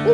Hey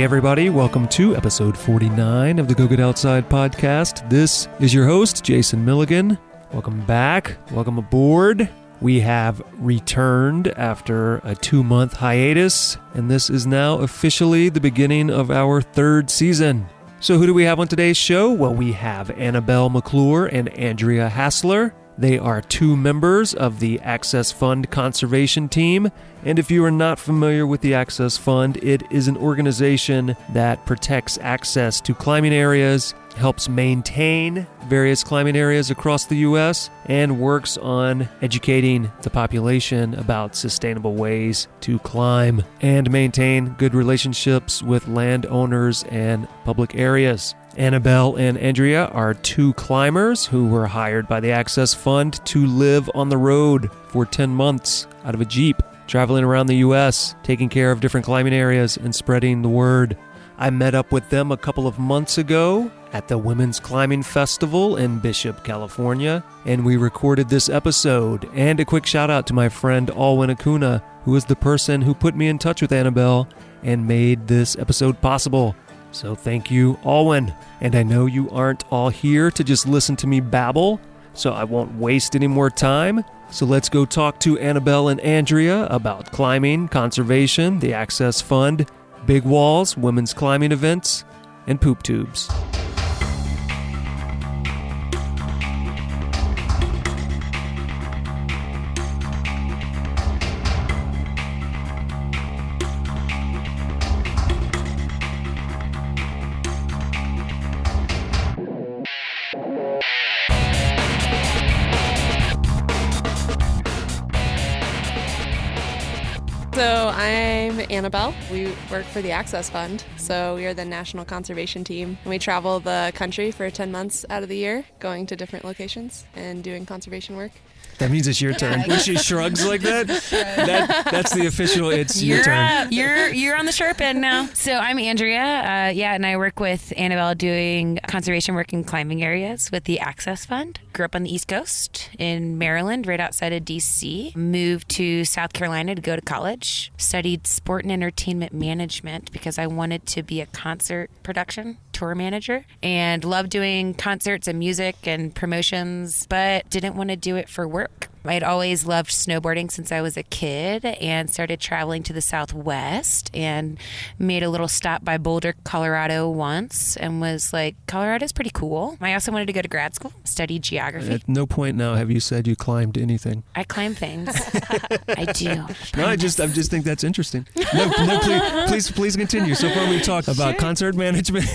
everybody, welcome to episode 49 of the Go Get Outside podcast. This is your host, Jason Milligan. Welcome back, welcome aboard. We have returned after a 2-month hiatus, and this is now officially the beginning of our 3rd season. So who do we have on today's show? Well, we have Annabelle McClure and Andrea Hassler. They are 2 members of the Access Fund Conservation Team. And if you are not familiar with the Access Fund, it is an organization that protects access to climbing areas, helps maintain various climbing areas across the U.S., and works on educating the population about sustainable ways to climb and maintain good relationships with landowners and public areas. Annabelle and Andrea are 2 climbers who were hired by the Access Fund to live on the road for 10 months out of a Jeep, traveling around the U.S., taking care of different climbing areas and spreading the word. I met up with them a couple of months ago at the Women's Climbing Festival in Bishop, California, and we recorded this episode. And a quick shout out to my friend Alwyn Acuna, who is the person who put me in touch with Annabelle and made this episode possible. So thank you, Alwyn. And I know you aren't all here to just listen to me babble, so I won't waste any more time. So let's go talk to Annabelle and Andrea about climbing, conservation, the Access Fund, big walls, women's climbing events, and poop tubes. So I'm Annabelle. We work for the Access Fund. So we are the National Conservation Team. And we travel the country for 10 months out of the year, going to different locations and doing conservation work. That means it's your turn. When she shrugs like that, that's the official, it's your turn. You're on the sharp end now. So I'm Andrea, and I work with Annabelle doing conservation work in climbing areas with the Access Fund. Grew up on the East Coast in Maryland, right outside of D.C. Moved to South Carolina to go to college. Studied sport and entertainment management because I wanted to be a concert production tour manager and loved doing concerts and music and promotions, but didn't want to do it for work. I'd always loved snowboarding since I was a kid and started traveling to the Southwest and made a little stop by Boulder, Colorado once and was like, Colorado's pretty cool. I also wanted to go to grad school, study geography. At no point now have you said you climbed anything. I climb things. I do. No, I just think that's interesting. No, please continue. So far we've talked about concert management.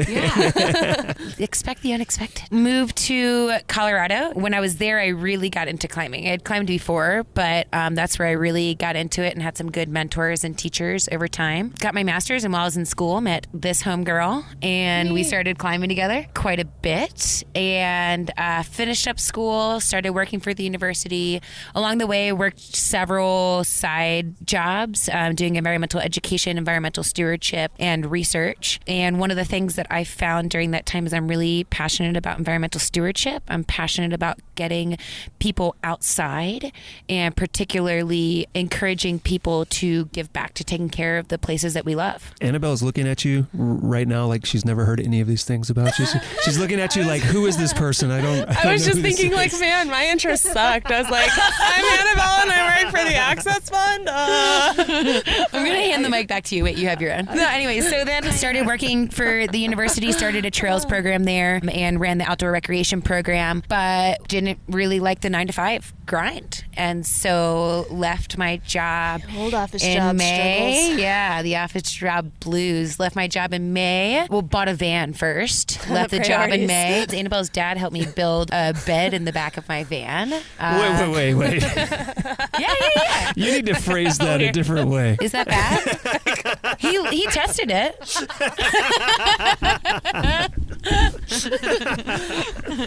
Yeah. Expect the unexpected. Moved to Colorado. When I was there, I really got into climbing. I had climbed before, but that's where I really got into it and had some good mentors and teachers over time. Got my master's, and while I was in school, met this homegirl, and we started climbing together quite a bit, and finished up school, started working for the university. Along the way, worked several side jobs, doing environmental education, environmental stewardship, and research. And one of the things that I found during that time is I'm really passionate about environmental stewardship. I'm passionate about getting people outside and particularly encouraging people to give back to taking care of the places that we love. Annabelle's looking at you right now like she's never heard any of these things about you. She's looking at you like, who is this person? I was just thinking like, man, my interest sucked. I was like, I'm Annabelle and I work for the Access Fund. I'm going to hand the mic back to you. Wait, you have your own. No, anyway, so then I started working for the university, started a trails program there and ran the outdoor recreation program, but didn't really like the 9-to-5 grind. And so left my job Old office in job May. struggles. Yeah, the office job blues. Left my job in May. Well, bought a van first. Left the job in May. Annabelle's dad helped me build a bed in the back of my van. Wait. Yeah. You need to phrase that a different way. Is that bad? He tested it.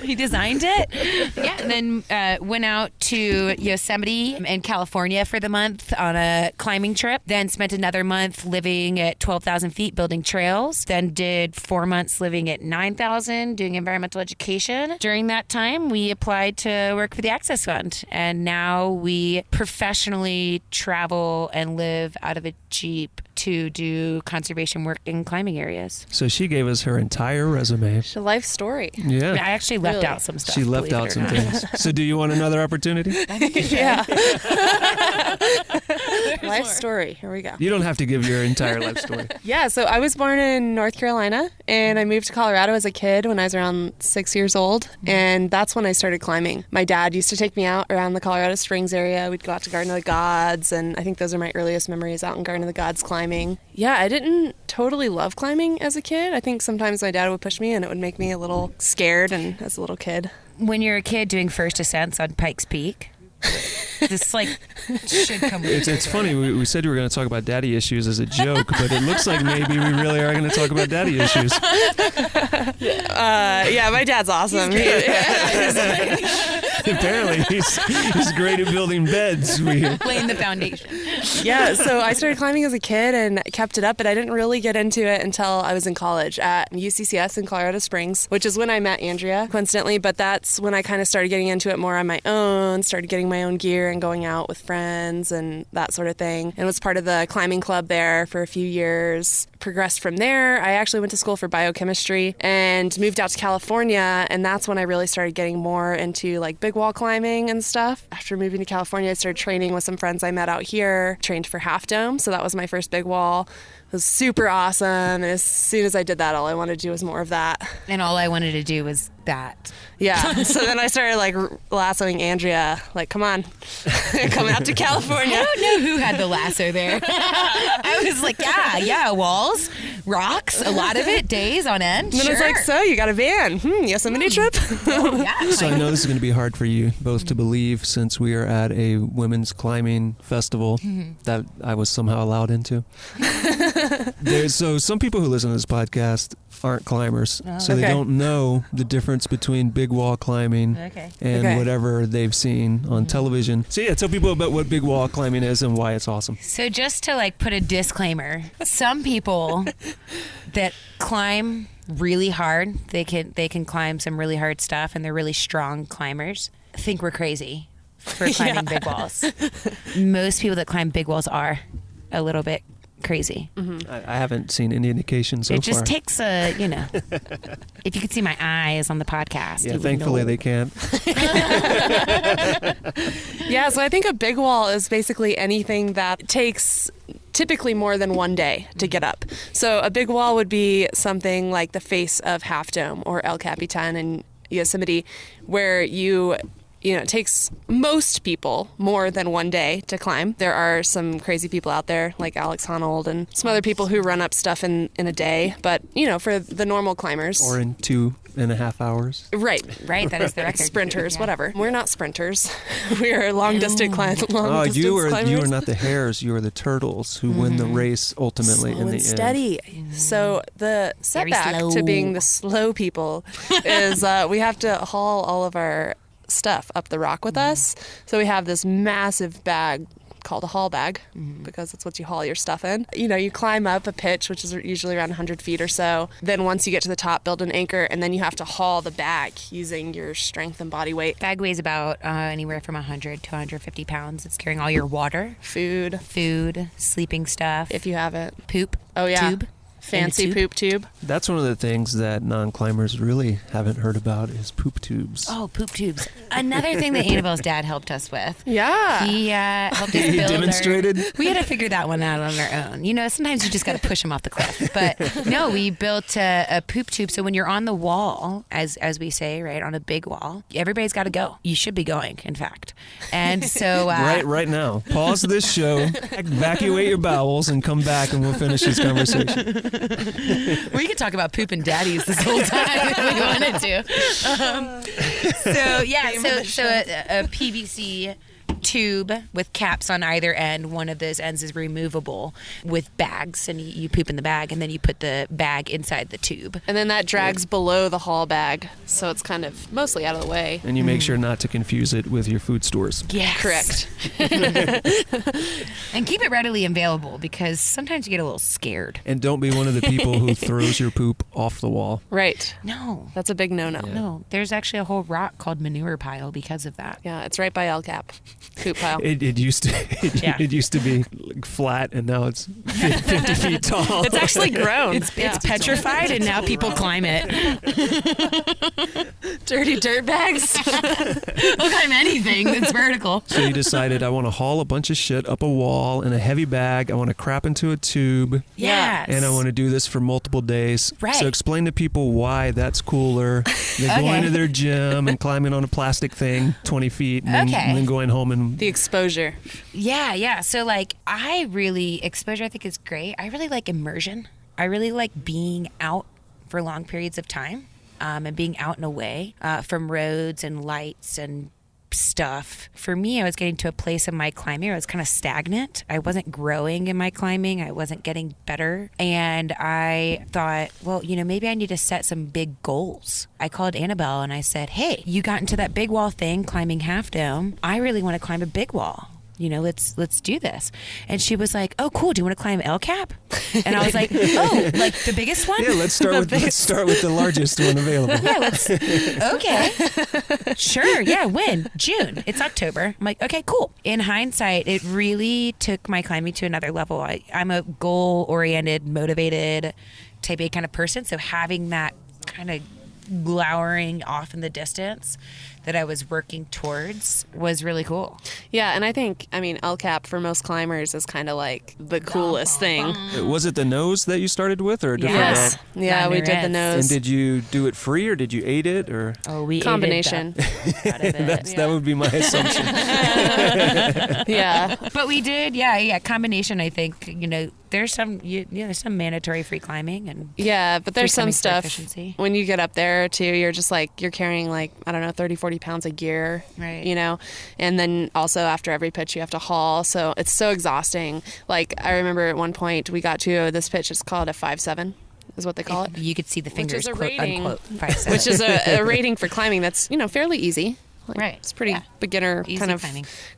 He designed it. Yeah, and then went out to Yosemite in California for the month on a climbing trip. Then spent another month living at 12,000 feet building trails. Then did 4 months living at 9,000 doing environmental education. During that time, we applied to work for the Access Fund. And now we professionally travel and live out of a Jeep to do conservation work in climbing areas. So she gave us her entire resume. It's a life story. Yeah. I actually left out some stuff. She left out some things. So do you want another opportunity? Yeah. Life story. Here we go. You don't have to give your entire life story. Yeah, so I was born in North Carolina, and I moved to Colorado as a kid when I was around 6 years old, and that's when I started climbing. My dad used to take me out around the Colorado Springs area. We'd go out to Garden of the Gods, and I think those are my earliest memories out in Garden of the Gods climbing. Yeah, I didn't totally love climbing as a kid. I think sometimes my dad would push me, and it would make me a little scared and as a little kid. When you're a kid doing first ascents on Pikes Peak, this should come with It's funny. We said we were going to talk about daddy issues as a joke, but it looks like maybe we really are going to talk about daddy issues. Yeah, my dad's awesome. Apparently, he's great at building beds. laying the foundation. Yeah, so I started climbing as a kid and kept it up, but I didn't really get into it until I was in college at UCCS in Colorado Springs, which is when I met Andrea, coincidentally, but that's when I kind of started getting into it more on my own, started getting my own gear and going out with friends and that sort of thing, and was part of the climbing club there for a few years. Progressed from there. I actually went to school for biochemistry and moved out to California, and that's when I really started getting more into like big wall climbing and stuff. After moving to California, I started training with some friends I met out here, trained for Half Dome, so that was my first big wall. It was super awesome, and as soon as I did that, all I wanted to do was more of that. And all I wanted to do was that. Yeah, so then I started like lassoing Andrea, like, come on, come out to California. I don't know who had the lasso there. I was like, yeah, walls, rocks, a lot of it, days on end. And then I was like, so you got a van? Yosemite trip? Oh, yeah. So I know this is going to be hard for you both to believe, since we are at a women's climbing festival that I was somehow allowed into. So some people who listen to this podcast aren't climbers, so they don't know the difference between big wall climbing and whatever they've seen on television. So yeah, tell people about what big wall climbing is and why it's awesome. So just to put a disclaimer, some people that climb really hard, they can climb some really hard stuff, and they're really strong climbers, think we're crazy for climbing big walls. Most people that climb big walls are a little bit crazy. I haven't seen any indication so far. It just takes if you could see my eyes on the podcast. Yeah, thankfully they can't. Yeah, so I think a big wall is basically anything that takes typically more than one day to get up. So a big wall would be something like the face of Half Dome or El Capitan in Yosemite, where it takes most people more than one day to climb. There are some crazy people out there like Alex Honnold and some other people who run up stuff in a day. But, for the normal climbers. Or in 2.5 hours. Right. That is the record. Sprinters, whatever. We're not sprinters. We are long-distance climbers. You are not the hares. You are the turtles who win the race ultimately in the end. Steady. So the setback to being the slow people is we have to haul all of our stuff up the rock with us. So we have this massive bag called a haul bag because it's what you haul your stuff in. You climb up a pitch, which is usually around 100 feet or so. Then once you get to the top, build an anchor, and then you have to haul the bag using your strength and body weight. Bag weighs about anywhere from 100 to 150 pounds. It's carrying all your water, food, sleeping stuff. If you have it. Poop. Oh, yeah. Tube. Fancy poop tube. That's one of the things that non-climbers really haven't heard about is poop tubes. Oh, poop tubes. Another thing that Annabelle's dad helped us with. Yeah. He helped us He build demonstrated? We had to figure that one out on our own. Sometimes you just got to push them off the cliff. But no, we built a poop tube. So when you're on the wall, as we say, right, on a big wall, everybody's got to go. You should be going, in fact. And so... right now. Pause this show, evacuate your bowels, and come back, and we'll finish this conversation. We could talk about poop and daddies this whole time if we wanted to. So a PVC tube with caps on either end. One of those ends is removable with bags, and you poop in the bag, and then you put the bag inside the tube. And then that drags below the haul bag, so it's kind of mostly out of the way. And you make sure not to confuse it with your food stores. Yes. Correct. And keep it readily available, because sometimes you get a little scared. And don't be one of the people who throws your poop off the wall. Right. No. That's a big no-no. No. There's actually a whole rock called manure pile because of that. Yeah, it's right by El Cap. Poop pile. It used to it used to be like flat, and now it's 50 feet tall. It's actually grown. It's petrified, and now people climb it. Dirty dirt bags. They'll climb anything that's vertical. So you decided, I want to haul a bunch of shit up a wall in a heavy bag. I want to crap into a tube. Yes. And I want to do this for multiple days. Right. So explain to people why that's cooler than going to their gym and climbing on a plastic thing 20 feet and then going home and... The exposure. Yeah. So, like, exposure I think is great. I really like immersion. I really like being out for long periods of time and being out and away from roads and lights and stuff. For me, I was getting to a place in my climbing where I was kind of stagnant. I wasn't growing in my climbing. I wasn't getting better. And I thought, well, maybe I need to set some big goals. I called Annabelle and I said, hey, you got into that big wall thing, climbing Half Dome. I really want to climb a big wall. Let's do this. And she was like, oh, cool. Do you want to climb El Cap? And I was like, oh, like the biggest one? Yeah, let's start with the largest one available. Yeah, okay. Sure. Yeah. When? June. It's October. I'm like, okay, cool. In hindsight, it really took my climbing to another level. I'm a goal-oriented, motivated type A kind of person. So having that kind of glowering off in the distance that I was working towards was really cool. Yeah, and I think, El Cap for most climbers is kind of like the coolest thing. Was it the nose that you started with, or a different? Yes. Yeah, we did the nose. And did you do it free, or did you aid it, or? Oh, we combination. That would be my assumption. Yeah, but we did. Yeah, combination. I think there's some some mandatory free climbing and but there's some stuff when you get up there too. You're just you're carrying 30-40 pounds of gear, right? And then also after every pitch you have to haul, so it's so exhausting. I remember at one point we got to this pitch. It's called a 5-7. Is what they call it. You could see the fingers, which is a quote rating, unquote, 5-7. Which is a rating for climbing that's fairly easy. Right. It's pretty beginner easy kind of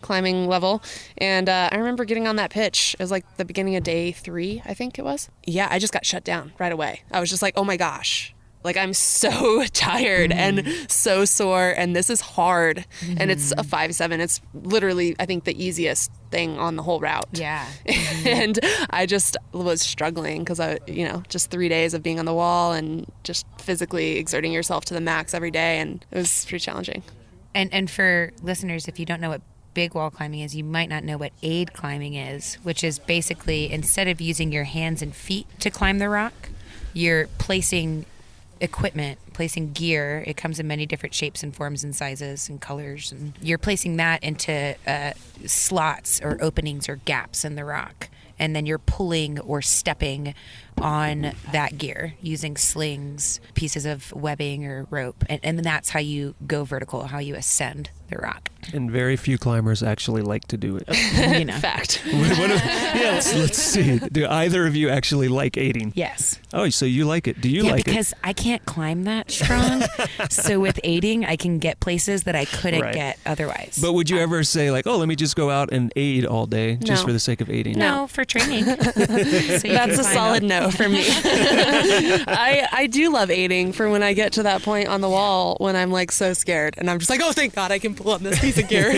climbing level. And I remember getting on that pitch. It was the beginning of day 3, I think it was. Yeah, I just got shut down right away. I was just like, oh my gosh. I'm so tired and so sore, and this is hard. And it's a 5-7. It's literally, I think, the easiest thing on the whole route. Yeah. And I just was struggling because just 3 days of being on the wall and just physically exerting yourself to the max every day. And it was pretty challenging. And for listeners, if you don't know what big wall climbing is, you might not know what aid climbing is, which is basically instead of using your hands and feet to climb the rock, you're placing equipment, placing gear. It comes in many different shapes and forms and sizes and colors, and you're placing that into slots or openings or gaps in the rock, and then you're pulling or stepping on that gear using slings, pieces of webbing or rope, and that's how you go vertical, how you ascend the rock. And very few climbers actually like to do it. Fact. Let's see. Do either of you actually like aiding? Yes. Oh, so you like it. Do you like it? Yeah, because I can't climb that strong. So with aiding, I can get places that I couldn't get otherwise. But would you ever say let me just go out and aid all day just for the sake of aiding? No, for training. So that's a solid no for me. I do love aiding for when I get to that point on the wall when I'm so scared and I'm just oh, thank God I can pull on this piece of gear.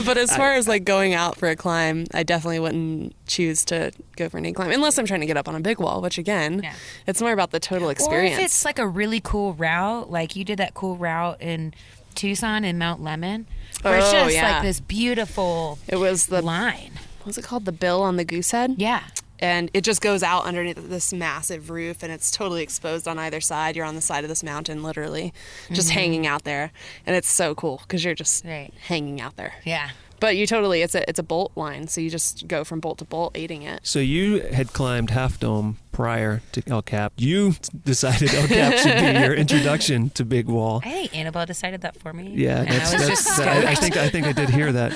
But as far as going out for a climb, I definitely wouldn't choose to go for an aid climb unless I'm trying to get up on a big wall, which again, it's more about the total experience. Or if it's a really cool route, like you did that cool route in Tucson and Mount Lemmon, where it's just this beautiful line. What was it called? The bill on the Goosehead? Yeah. And it just goes out underneath this massive roof, and it's totally exposed on either side. You're on the side of this mountain, literally, just hanging out there. And it's so cool because you're just hanging out there. Yeah. But it's a bolt line, so you just go from bolt to bolt, aiding it. So you had climbed Half Dome prior to El Cap. You decided El Cap should be your introduction to Big Wall. I think Annabelle decided that for me. Yeah, And I was just stoked. I think I did hear that.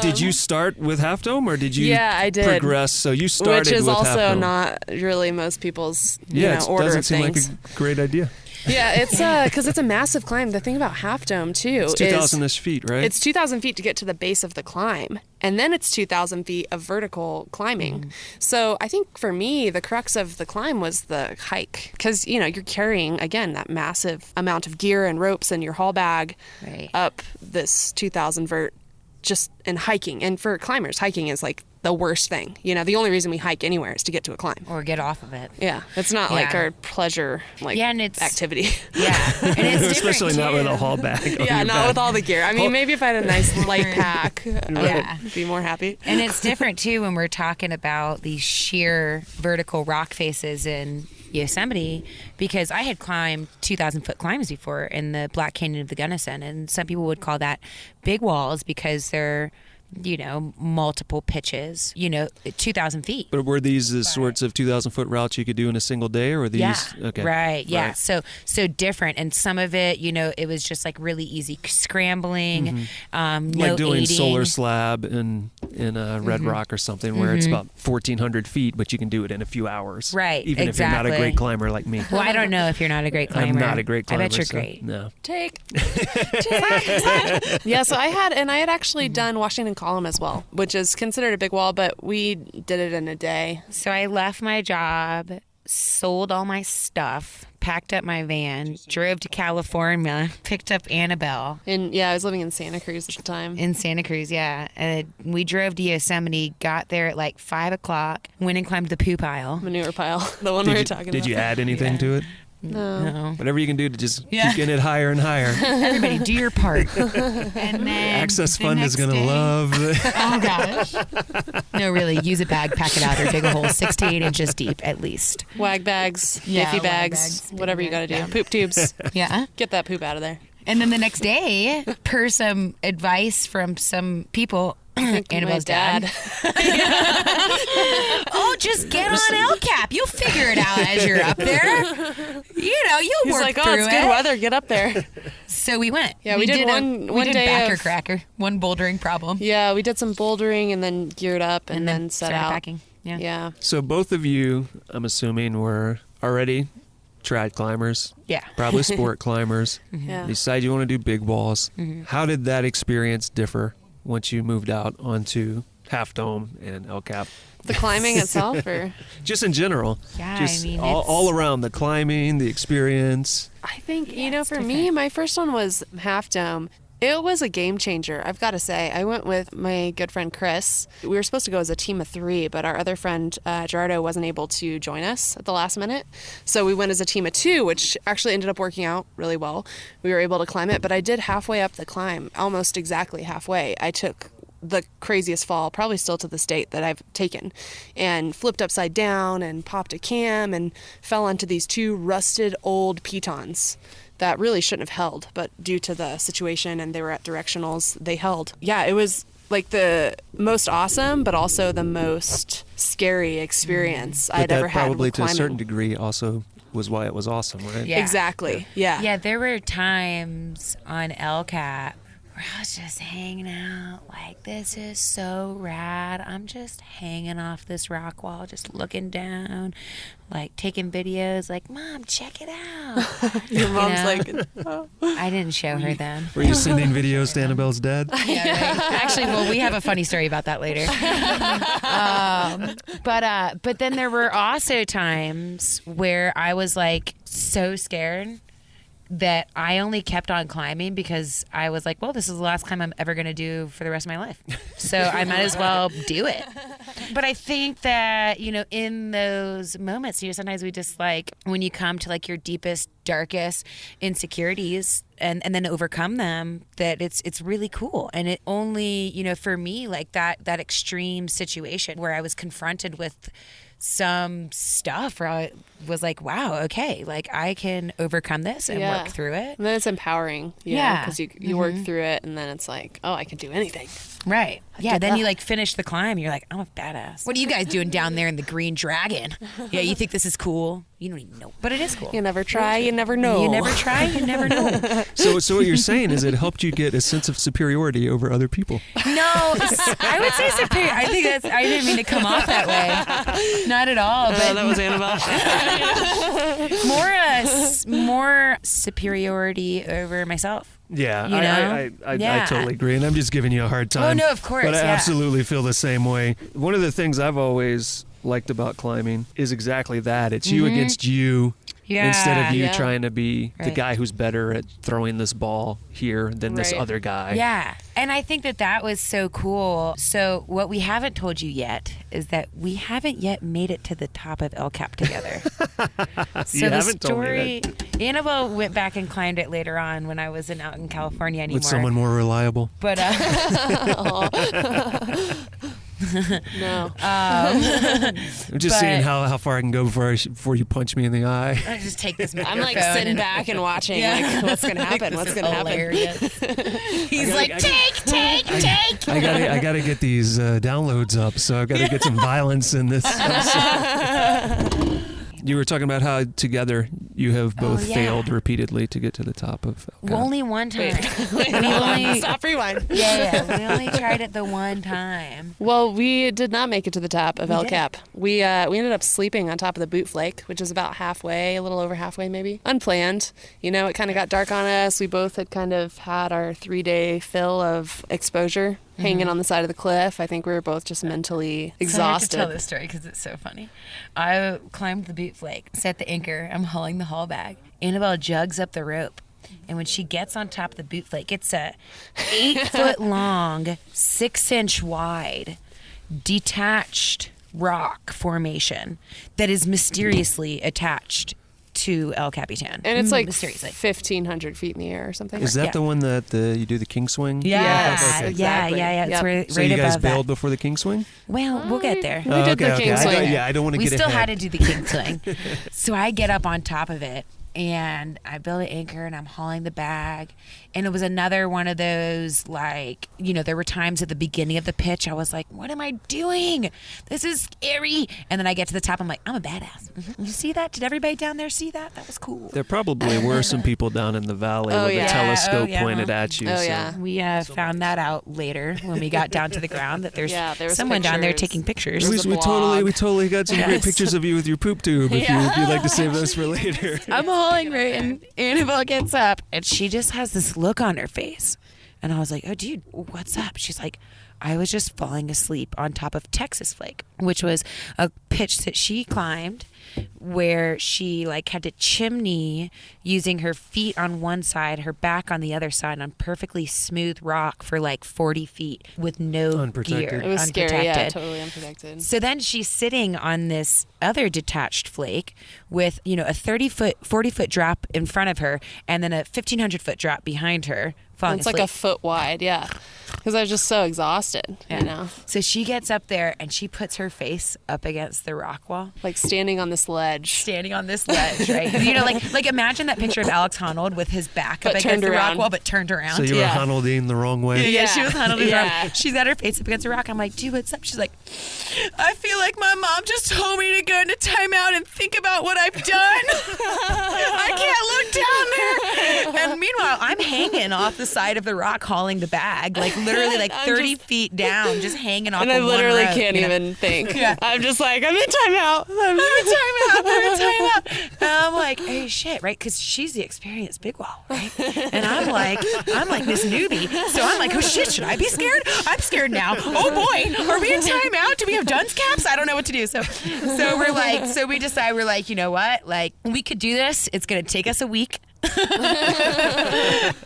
Did you start with Half Dome, or did you Yeah, I did. progress? So you started Which is with Half also Dome. not really most people's It order doesn't of seem things. like a great idea. Yeah, it's because it's a massive climb. The thing about Half Dome too It's 2,000-ish feet, right? It's 2,000 feet to get to the base of the climb, and then it's 2,000 feet of vertical climbing. So I think for me, the crux of the climb was the hike, because you're carrying again that massive amount of gear and ropes and your haul bag up this 2,000 vert, just in hiking. And for climbers, hiking is like the worst thing. The only reason we hike anywhere is to get to a climb. Or get off of it. Yeah, it's not like our pleasure and it's, activity. Yeah, and it's especially not with a haul bag. Yeah, not with all the gear. I mean, maybe if I had a nice light pack, I would be more happy. And it's different too when we're talking about these sheer vertical rock faces in Yosemite, because I had climbed 2,000-foot climbs before in the Black Canyon of the Gunnison, and some people would call that big walls because they're multiple pitches, 2,000 feet. But were these the sorts of 2,000-foot routes you could do in a single day, or were these? Yeah, okay. right, yeah. Right. So different, and some of it, it was just like really easy scrambling, like no doing aiding. Solar Slab in Red Rock or something, where it's about 1,400 feet, but you can do it in a few hours. Right, even if you're not a great climber like me. Well, I don't know if you're not a great climber. I'm not a great climber. I bet you're so, great. No. Take. Yeah, so I had actually done Washington Column as well, which is considered a big wall, but we did it in a day. So I left my job, sold all my stuff, packed up my van, drove to California, picked up Annabelle. And I was living in Santa Cruz at the time. In Santa Cruz, yeah. And we drove to Yosemite, got there at like 5 o'clock, went and climbed the poop pile. Manure pile, the one we were talking about. Did you add anything to it? No. Whatever you can do to just keep getting it higher and higher. Everybody, do your part. And then Access the Fund is next going to day- love it. Oh, gosh. No, really. Use a bag, pack it out, or dig a hole 6 to 8 inches deep at least. Wag bags, Yeah, iffy wag bags, bags, whatever you got to do. yeah. Poop tubes. Yeah. Get that poop out of there. And then the next day, per some advice from some people, Annabelle's dad. Oh, just get on El Cap. You'll figure it out as you're up there. You'll He's work like, through it's it. good weather. Get up there. So we went. Yeah, we did one day backer of- cracker, one bouldering problem, Yeah, we did some bouldering and then geared up and then set started out. packing. Yeah. Yeah. So both of you, I'm assuming, were already trad climbers. Yeah. Probably sport climbers. Yeah. You decide you want to do big walls. How did that experience differ once you moved out onto Half Dome and El Cap? The climbing itself, or Just in general. Yeah, Just I mean, all around the climbing, the experience. I think it's for me, different. my first one was Half Dome. It was a game changer, I've got to say. I went with my good friend Chris. We were supposed to go as a team of 3, but our other friend Gerardo wasn't able to join us at the last minute. So we went as a team of 2, which actually ended up working out really well. We were able to climb it, but I did halfway up the climb, almost exactly halfway. I took the craziest fall, probably still to this date, that I've taken, and flipped upside down and popped a cam and fell onto these 2 rusted old pitons that really shouldn't have held, but due to the situation and they were at directionals, they held. Yeah, it was like the most awesome, but also the most scary experience But I'd that ever had probably with to a climbing. certain degree also was why it was awesome, right? Yeah. Exactly. Yeah. Yeah, there were times on El Cap where I was just hanging out like, this is so rad. I'm just hanging off this rock wall, just looking down, like taking videos, like, Mom, check it out. Your mom's know? like, oh. I didn't show her then. Were you sending videos to Annabelle's dad? Yeah, right. Actually, well, we have a funny story about that later. But then there were also times where I was like so scared that I only kept on climbing because I was like, well, this is the last climb I'm ever going to do for the rest of my life. So I might as well do it. But I think that, in those moments, sometimes we just like, when you come to like your deepest, darkest insecurities, and then overcome them, that it's really cool. And it only, for me, like that extreme situation where I was confronted with some stuff where I was like, wow, okay, like I can overcome this and work through it. And then it's empowering, because you work through it, and then it's like, oh, I can do anything. Right. Yeah, then you like finish the climb, you're like, I'm a badass. What are you guys doing down there in the Green Dragon? Yeah, you think this is cool? You don't even know. But it is cool. You never try, you never know. You never try, you never know. So what you're saying is it helped you get a sense of superiority over other people. No, I would say superior. I think I didn't mean to come off that way. Not at all. But that was Annabelle. more superiority over myself. Yeah, You know? I totally agree, and I'm just giving you a hard time. Oh, no, of course, But I yeah. absolutely feel the same way. One of the things I've always liked about climbing is exactly that. It's you against you. Yeah. Instead of you Yeah. trying to be the Right. guy who's better at throwing this ball here than this Right. other guy. Yeah. And I think that was so cool. So what we haven't told you yet is that we haven't yet made it to the top of El Cap together. So You the haven't told me story, Annabelle went back and climbed it later on when I wasn't out in California anymore. With someone more reliable. But No. I'm just But- seeing how far I can go before you punch me in the eye. I just take this I'm microphone. like sitting back and watching, like, what's going to happen? What's going to happen? Hilarious. He's gotta- like, I take. I gotta get these downloads up, so I've got to get some violence in this episode. You were talking about how together you have both yeah. failed repeatedly to get to the top of El Cap. Only one time. Stop, rewind. Yeah. We only tried it the one time. Well, we did not make it to the top of El did. Cap. We ended up sleeping on top of the boot flake, which is about halfway, a little over halfway maybe. Unplanned. It kind of got dark on us. We both had kind of had our 3-day fill of exposure hanging on the side of the cliff. I think we were both just mentally exhausted. So I have to tell this story because it's so funny. I climbed the boot flake, set the anchor. I'm hauling the haul bag. Annabelle jugs up the rope. And when she gets on top of the boot flake, it's a 8-foot long, 6-inch wide, detached rock formation that is mysteriously attached to El Capitan. And it's like mysteriously. 1,500 feet in the air or something. Is that Yeah. the one that you do the king swing? Yes, Okay. exactly. Yeah. It's Yep. right, So right you guys above that. bailed before the king swing? Well, we'll get there. We did the king swing. I don't want to We get still ahead. had to do the king swing. So I get up on top of it and I build an anchor and I'm hauling the bag. And it was another one of those, there were times at the beginning of the pitch I was like, what am I doing? This is scary. And then I get to the top, I'm like, I'm a badass. You see that? Did everybody down there see that? That was cool. There probably were some people down in the valley Oh, with yeah. a telescope Oh, yeah. pointed at you. Oh, so- yeah. We found that out later when we got down to the ground that there's Yeah, there was someone down there pictures. taking pictures. There's a We blog. totally got some great Yes. pictures of you with your poop tube if you'd like to save those for later. I'm hauling right, and Annabelle gets up, and she just has this look on her face. And I was like, oh, dude, what's up? She's like, I was just falling asleep on top of Texas Flake, which was a pitch that she climbed where she had to chimney using her feet on one side, her back on the other side on perfectly smooth rock for 40 feet with no Unprotected. gear. It was scary, yeah, unprotected. totally unprotected. So then she's sitting on this other detached flake with, a 30-foot, 40-foot drop in front of her and then a 1,500-foot drop behind her. Falling It's asleep. like a foot wide, yeah. Because I was just so exhausted, So she gets up there and she puts her face up against the rock wall, like standing on this ledge. standing on this ledge, right? Like imagine that picture of Alex Honnold with his back But up against turned the rock around. wall, but turned around. So you were Yeah. Honnolding the wrong way? Yeah, Yeah. she was Honnolding Yeah. around. She's got her face up against the rock. I'm like, dude, what's up? She's like, I feel like my mom just told me to go into timeout and think about what I've done. I can't look down there. And meanwhile, I'm hanging off the side of the rock hauling the bag, literally I'm 30 feet down, just hanging off And I of one literally rope, can't you know? even think. Yeah. I'm just like, I'm in timeout. I'm in timeout. And I'm like, hey, shit, right? Because she's the experienced big wall, right? And I'm like this newbie. So I'm like, oh, shit, should I be scared? I'm scared now. Oh, boy, are we in timeout? Do we have dunce caps? I don't know what to do. So we decide, we're like, you know what? We could do this. It's going to take us a week.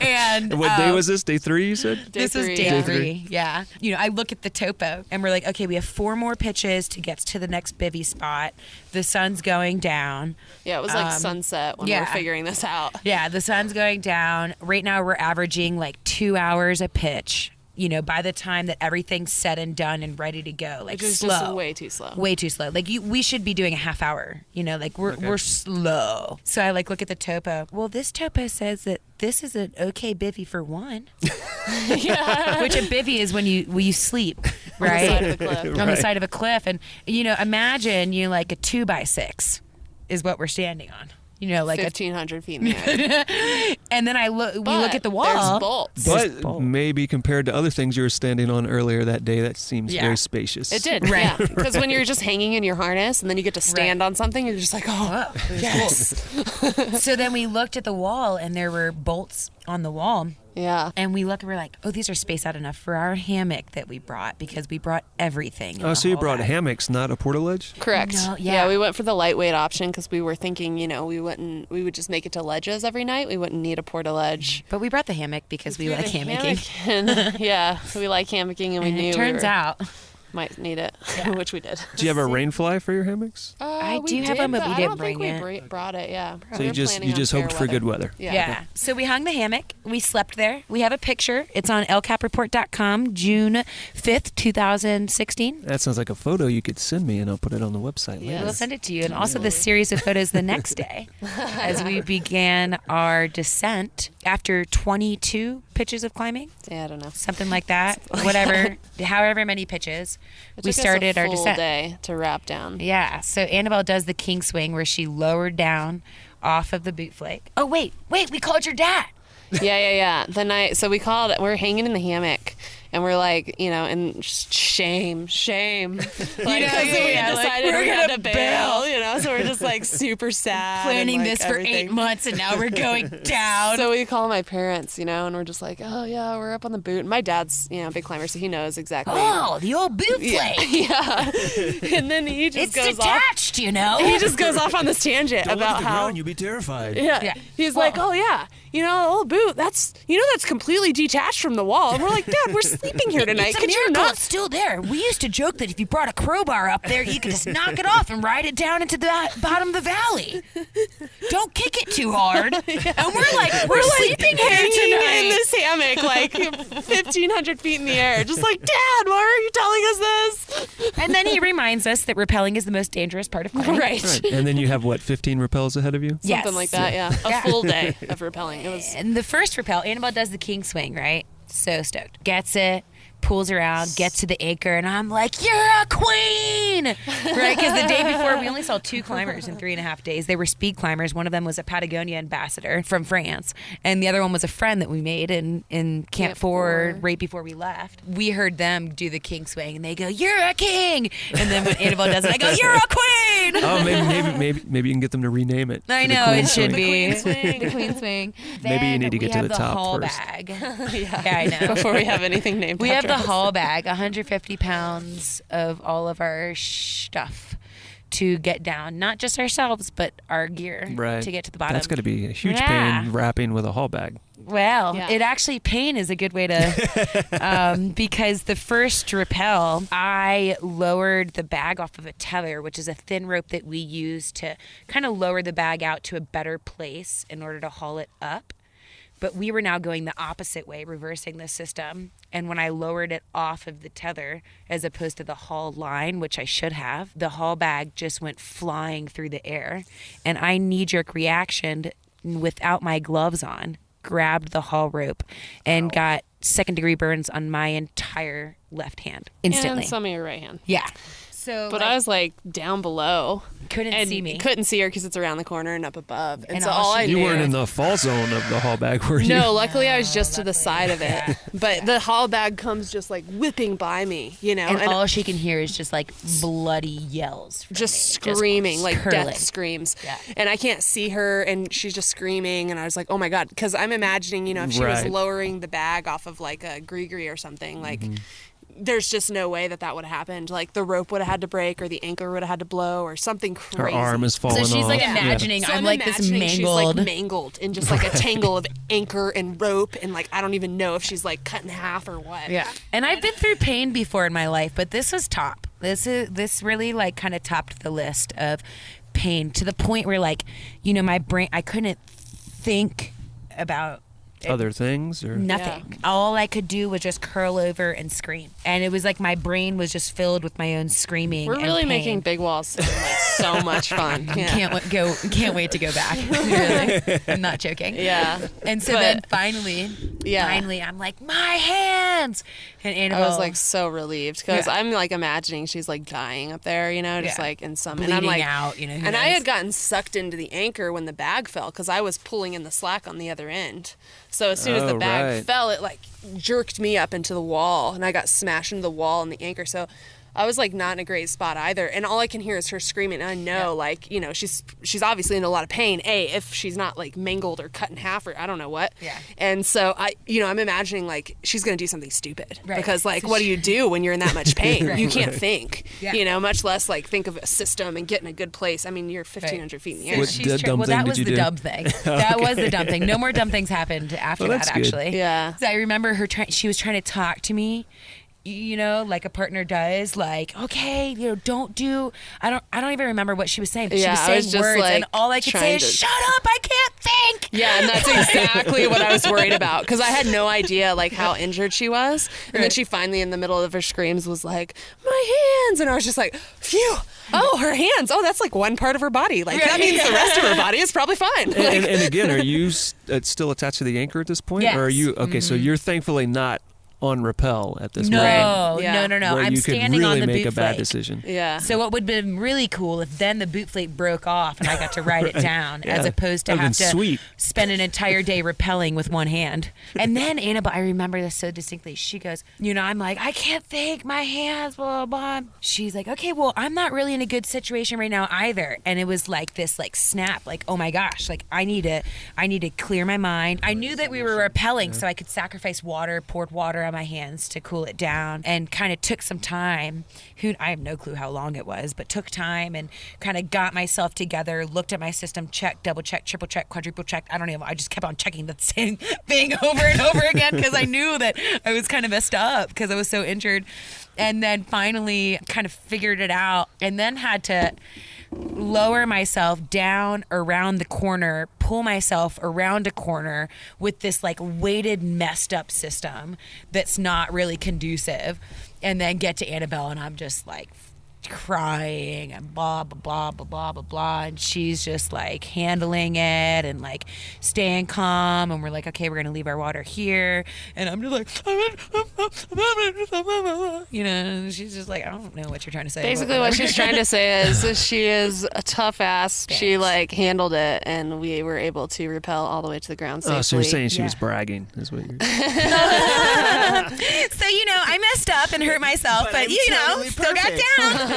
And What day was this? Day 3, you said? This was day three. Yeah. I look at the topo and we're like, okay, we have 4 more pitches to get to the next bivvy spot. The sun's going down. Yeah, it was like sunset when we were figuring this out. Yeah, the sun's going down. Right now we're averaging like 2 hours a pitch. By the time that everything's said and done and ready to go, like slow, just way too slow. Way too slow. Like we should be doing a half hour. We're slow. So I look at the topo. Well, this topo says that this is an okay bivvy for 1. Yeah. Which a bivvy is when you sleep, right? On the side of a cliff. On the side of a cliff, and imagine like a 2x6 is what we're standing on. Like 1,500 feet in the air. And then we look at the wall. There's bolts. But maybe compared to other things you were standing on earlier that day, that seems very spacious. It did, right? Because when you're just hanging in your harness and then you get to stand on something, you're just like, oh, yes. So then we looked at the wall and there were bolts on the wall. Yeah. And we look and we're like, oh, these are spaced out enough for our hammock that we brought because we brought everything. Oh, so you brought hammocks, not a portaledge? Correct. No, yeah, we went for the lightweight option because we were thinking, we would just make it to ledges every night. We wouldn't need a portaledge. But we brought the hammock because we like hammocking. Yeah, we like hammocking and we knew it turns out might need it, which we did. Do you have a rain fly for your hammocks? I do have one, but we didn't bring it. We brought it, yeah. So you just hoped for good weather. Yeah. So we hung the hammock. We slept there. We have a picture. It's on lcapreport.com, June 5th, 2016. That sounds like a photo you could send me, and I'll put it on the website later. We'll send it to you. And also the series of photos the next day as we began our descent after 22 pitches of climbing. Yeah, I don't know. Something like that. Whatever. However many pitches. We started our descent. Day to wrap down. Yeah. So Annabelle does the king swing where she lowered down off of the boot flake. Oh, wait. We called your dad. Yeah. The night, so we're hanging in the hammock. And we're like, and just shame. Like, we decided we had to bail, so we're just like super sad. Planning and, this for 8 months and now we're going down. So we call my parents, and we're just like, oh yeah, we're up on the boot. And my dad's, a big climber, so he knows exactly. Oh, the old boot flake. Yeah. And then he just goes detached, off. He just goes off on this tangent about how. You'd be terrified. Yeah. He's like, oh yeah, the old boot, that's completely detached from the wall. And we're like, Dad, we're sleeping here tonight. It's a miracle it's still there. We used to joke that if you brought a crowbar up there, you could just knock it off and ride it down into the bottom of the valley. Don't kick it too hard. Yeah. And we're sleeping here tonight in this hammock, like 1,500 feet in the air. Just like, Dad, why are you telling us this? And then he reminds us that rappelling is the most dangerous part of climbing. Right. And then you have 15 rappels ahead of you? Something like that, yeah. A full day of rappelling. And the first rappel, Annabelle does the king swing, right? So stoked. Gets it. Pulls around, gets to the anchor, and I'm like, you're a queen! Right? Because the day before, we only saw 2 climbers in 3.5 days. They were speed climbers. One of them was a Patagonia ambassador from France, and the other one was a friend that we made in Camp 4 right before we left. We heard them do the king swing, and they go, you're a king! And then when Annabelle does it, I go, you're a queen! Oh, maybe you can get them to rename it. I know, it should be. The queen swing. Maybe you need to get to the top haul first. Bag. Yeah, I know. Before we have anything named we after have the us. haul bag, 150 pounds of all of our stuff to get down, not just ourselves, but our gear to get to the bottom. That's going to be a huge pain wrapping with a haul bag. Well, it actually, pain is a good way to, because the first rappel, I lowered the bag off of a tether, which is a thin rope that we use to kind of lower the bag out to a better place in order to haul it up. But we were now going the opposite way, reversing the system. And when I lowered it off of the tether, as opposed to the haul line, which I should have, the haul bag just went flying through the air. And I knee-jerk reactioned without my gloves on, grabbed the haul rope, and got second-degree burns on my entire left hand instantly. And some of your right hand. Yeah. So, but I was like down below. Couldn't see me. Couldn't see her because it's around the corner and up above. And so all I knew. You weren't in the fall zone of the haul bag, were you? No, luckily I was just to the side of it. But the haul bag comes just like whipping by me, And all she can hear is just like bloody yells. Just screaming, just like hurling. death screams. Yeah. And I can't see her and she's just screaming. And I was like, oh my God. Because I'm imagining, if she was lowering the bag off of like a gree or something, like there's just no way that would have happened. Like the rope would have had to break, or the anchor would have had to blow, or something crazy. Her arm is falling off. So she's like imagining So I'm like this mangled. She's like mangled in just like a tangle of anchor and rope, and like I don't even know if she's like cut in half or what. Yeah. And I've been through pain before in my life, but this was top. This really like kind of topped the list of pain, to the point where like, you know, my brain, I couldn't think about other things or nothing. Yeah. All I could do was just curl over and scream, and it was like my brain was just filled with my own screaming. We're and really pain. making Big Walls like so much fun. Yeah. Can't wait to go back. Really. I'm not joking. Yeah. And so But- then finally I'm like, my hands. And Annabelle, I was like so relieved, because Yeah. I'm like imagining she's like dying up there, you know, just Yeah. like in some, bleeding and I'm like, out, you know. who and I knows? had gotten sucked into the anchor when the bag fell, because I was pulling in the slack on the other end. So as soon as the Oh, bag right. fell, it like jerked me up into the wall, and I got smashed into the wall and the anchor. So I was like not in a great spot either, and all I can hear is her screaming. And I know, like, you know, she's obviously in a lot of pain. If she's not like mangled or cut in half or I don't know what. Yeah. And so I'm imagining like she's gonna do something stupid, Right. because like what do you do when you're in that much pain? Right. You can't think, Yeah. you know, much less like think of a system and get in a good place. I mean, you're 1,500 feet in the air. What dumb thing that did was you the do? dumb thing. That was the dumb thing. No more dumb things happened after Well, that's that, good. actually. Yeah. So I remember her she was trying to talk to me, you know, like a partner does, like, okay, you know, I don't even remember what she was saying, but Yeah, she I was was saying just, words, like, and all I could say trying is, to- shut up, I can't think. Yeah, and that's exactly what I was worried about, because I had no idea like how injured she was, and then Right. she finally in the middle of her screams was like, my hands, and I was just like, phew, oh, her hands, oh, that's like one part of her body, like that means the rest of her body is probably fine. and again, are you still attached to the anchor at this point? Yes. Or are you okay? So you're thankfully not on rappel at this No, point. Yeah. no. Where I'm you could standing really on the make boot a bad flake. decision. Yeah. So what would have been really cool if then the boot flake broke off and I got to ride it down, Yeah. as opposed to That'd have been to sweet. spend an entire day rappelling with one hand. And then Annabelle, I remember this so distinctly. She goes, you know, I'm like, I can't think, my hands, blah, blah, blah. She's like, okay, well, I'm not really in a good situation right now either. And it was like this like snap, like, oh my gosh, like I need to clear my mind. I knew that we were rappelling, so I could sacrifice water, poured water on my hands to cool it down, and kind of took some time. I have no clue how long it was, but took time and kind of got myself together, looked at my system, checked, double checked, triple checked, quadruple checked. I don't know. I just kept on checking the same thing over and over again, because I knew that I was kind of messed up because I was so injured. And then finally kind of figured it out, and then had to lower myself down around the corner, pull myself around a corner with this like weighted, messed up system that's not really conducive, and then get to Annabelle, and I'm just like crying and blah blah blah blah blah blah blah, and she's just like handling it and like staying calm, and we're like, okay, we're gonna leave our water here, and I'm just like, you know, and she's just like, I don't know what you're trying to say. Basically, what she's trying to say is she is a tough ass. She Thanks. like handled it, and we were able to rappel all the way to the ground safely. Oh, so you're saying she Yeah. was bragging, is what you're So, you know, I messed up and hurt myself, but you know, totally still got down.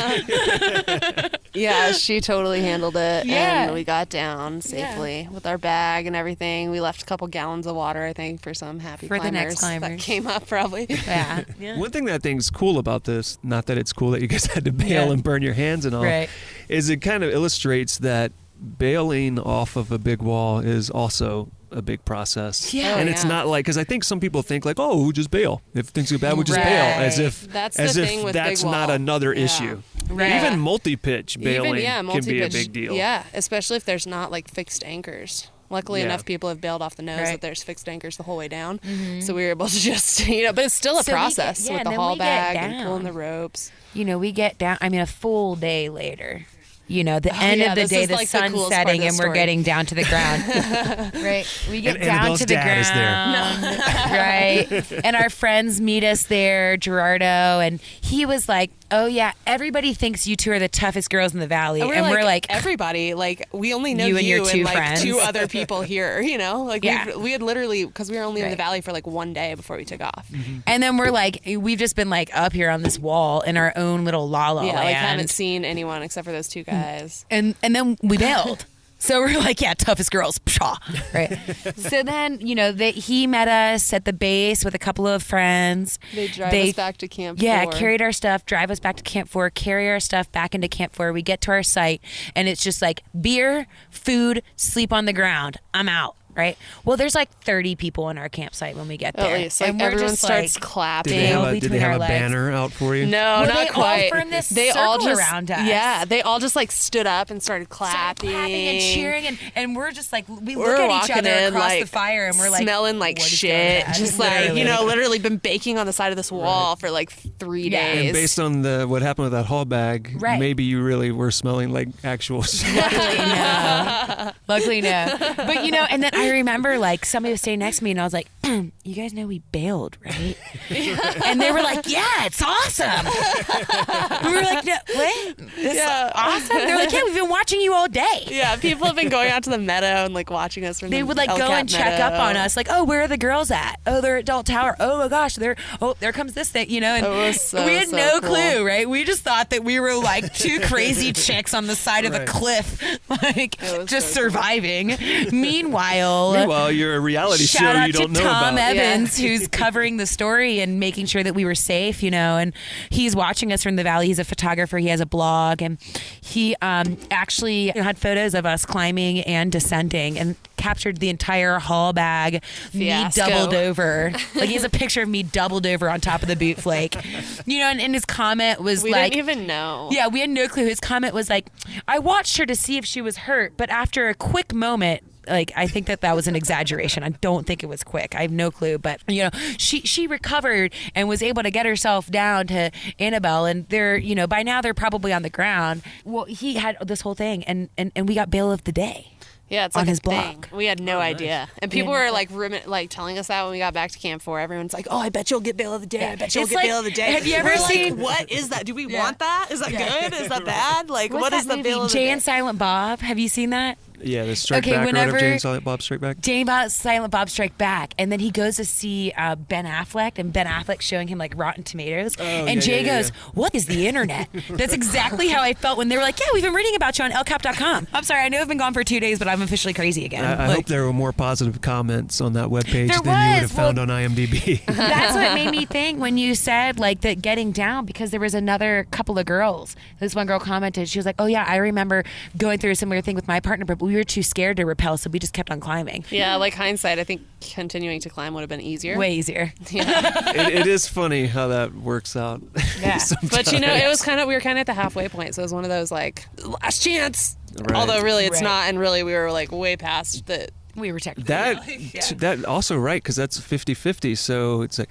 Yeah, she totally handled it, Yeah. and we got down safely with our bag and everything. We left a couple gallons of water, I think, for some happy For the next that climbers. came up probably. Yeah. One thing that I think is cool about this, not that it's cool that you guys had to bail Yeah. and burn your hands and all, Right. is it kind of illustrates that bailing off of a big wall is also a big process. Yeah. And Oh, it's yeah. not like, because I think some people think like, oh, we'll just bail. If things go bad, we'll just Right. bail. As if That's the as if thing with that's big not wall. another Yeah. issue. Right. Even multi-pitch bailing can be a multi-pitch, big deal. Yeah, especially if there's not like fixed anchors. Luckily Yeah. enough, people have bailed off the nose Right. that there's fixed anchors the whole way down. So we were able to just, you know, but it's still a So we get- process yeah, with and the then haul we get bag and down. pulling the ropes. You know, we get down, I mean, a full day later. You know, the end yeah, of the this day, is, the like, the sun's coolest part of setting, the and we're story. getting down to the ground. Right? We get And down Annabelle's to the dad is there. ground. Right? And our friends meet us there, Gerardo, and he was like, oh, yeah, everybody thinks you two are the toughest girls in the valley. And we're like, everybody, like, we only know You and your two like friends. 2 other people here, you know? Like, Yeah. we had literally, because we were only in the Right. valley for like 1 day before we took off. and then we're like, we've just been like up here on this wall in our own little la la Yeah, land. like, haven't seen anyone except for those 2 guys. And then we bailed. So we're like, yeah, toughest girls, pshaw, right? So then, he met us at the base with a couple of friends. They drive us back to Camp 4. Yeah, carried our stuff, drive us back to Camp 4, carry our stuff back into Camp 4. We get to our site, and it's just like beer, food, sleep on the ground. I'm out. Right. Well, there's like 30 people in our campsite when we get there. At least, like, and everyone just starts clapping. Did they have a banner out for you? No, not quite. All formed this circle around us. Yeah, they all just like stood up and started clapping and cheering, and we're just like we look at each other across the fire, and we're like smelling like shit, just like literally been baking on the side of this wall for like 3 days. And based on what happened with that haul bag, maybe you really were smelling like actual shit. Luckily no. But and then I remember like somebody was standing next to me, and I was like, you guys know we bailed, right? And they were like, yeah, it's awesome. We were like, no, what? This is awesome? They're like, yeah, we've been watching you all day. Yeah, people have been going out to the meadow and like watching us from They would like go and check up on us, like, oh, where are the girls at? Oh, they're at Adult Tower. Oh my gosh, there comes this thing, and we had no clue, right? We just thought that we were like two crazy chicks on the side of a cliff, like just surviving. Meanwhile, you're a reality show shout out you don't to know Tom about. Evans, who's covering the story and making sure that we were safe, and he's watching us from the valley. He's a photographer. He has a blog, and he actually had photos of us climbing and descending and captured the entire haul bag, Fiasco. me doubled over. Like, he has a picture of me doubled over on top of the boot flake. And his comment was we like... We didn't even know. Yeah, we had no clue. His comment was like, I watched her to see if she was hurt, but after a quick moment... Like, I think that was an exaggeration. I don't think it was quick. I have no clue. But, she recovered and was able to get herself down to Annabelle. And they're, by now they're probably on the ground. Well, he had this whole thing, and we got bail of the day. Yeah, it's on like his blog. We had no idea. And people were like telling us that when we got back to Camp 4. Everyone's like, oh, I bet you'll get bail of the day. I bet you'll get bail of the day. Have you ever seen... what is that? Do we want that? Is that good? Is that bad? Like, what is the bail of the day? Jay and Silent Bob. Have you seen that? Yeah, the Strike Back, whenever Jane Silent Bob Strike Back. Silent Bob Strike Back, and then he goes to see Ben Affleck, and Ben Affleck's showing him like Rotten Tomatoes, and Jay goes, "What is the internet?" That's exactly how I felt when they were like, "Yeah, we've been reading about you on lcap.com." I'm sorry, I know I've been gone for 2 days, but I'm officially crazy again. I hope there were more positive comments on that webpage than you would have found on IMDb. That's what made me think when you said like that getting down, because there was another couple of girls. This one girl commented, she was like, "Oh yeah, I remember going through a similar thing with my partner, but we were too scared to repel, so we just kept on climbing." Yeah, like hindsight, I think continuing to climb would have been easier. Way easier. Yeah. It is funny how that works out. Yeah. But it was we were kind of at the halfway point, so it was one of those like last chance. Right. Although really it's not, and really we were like way past the. We were technically that also right, because that's 50-50. So it's like,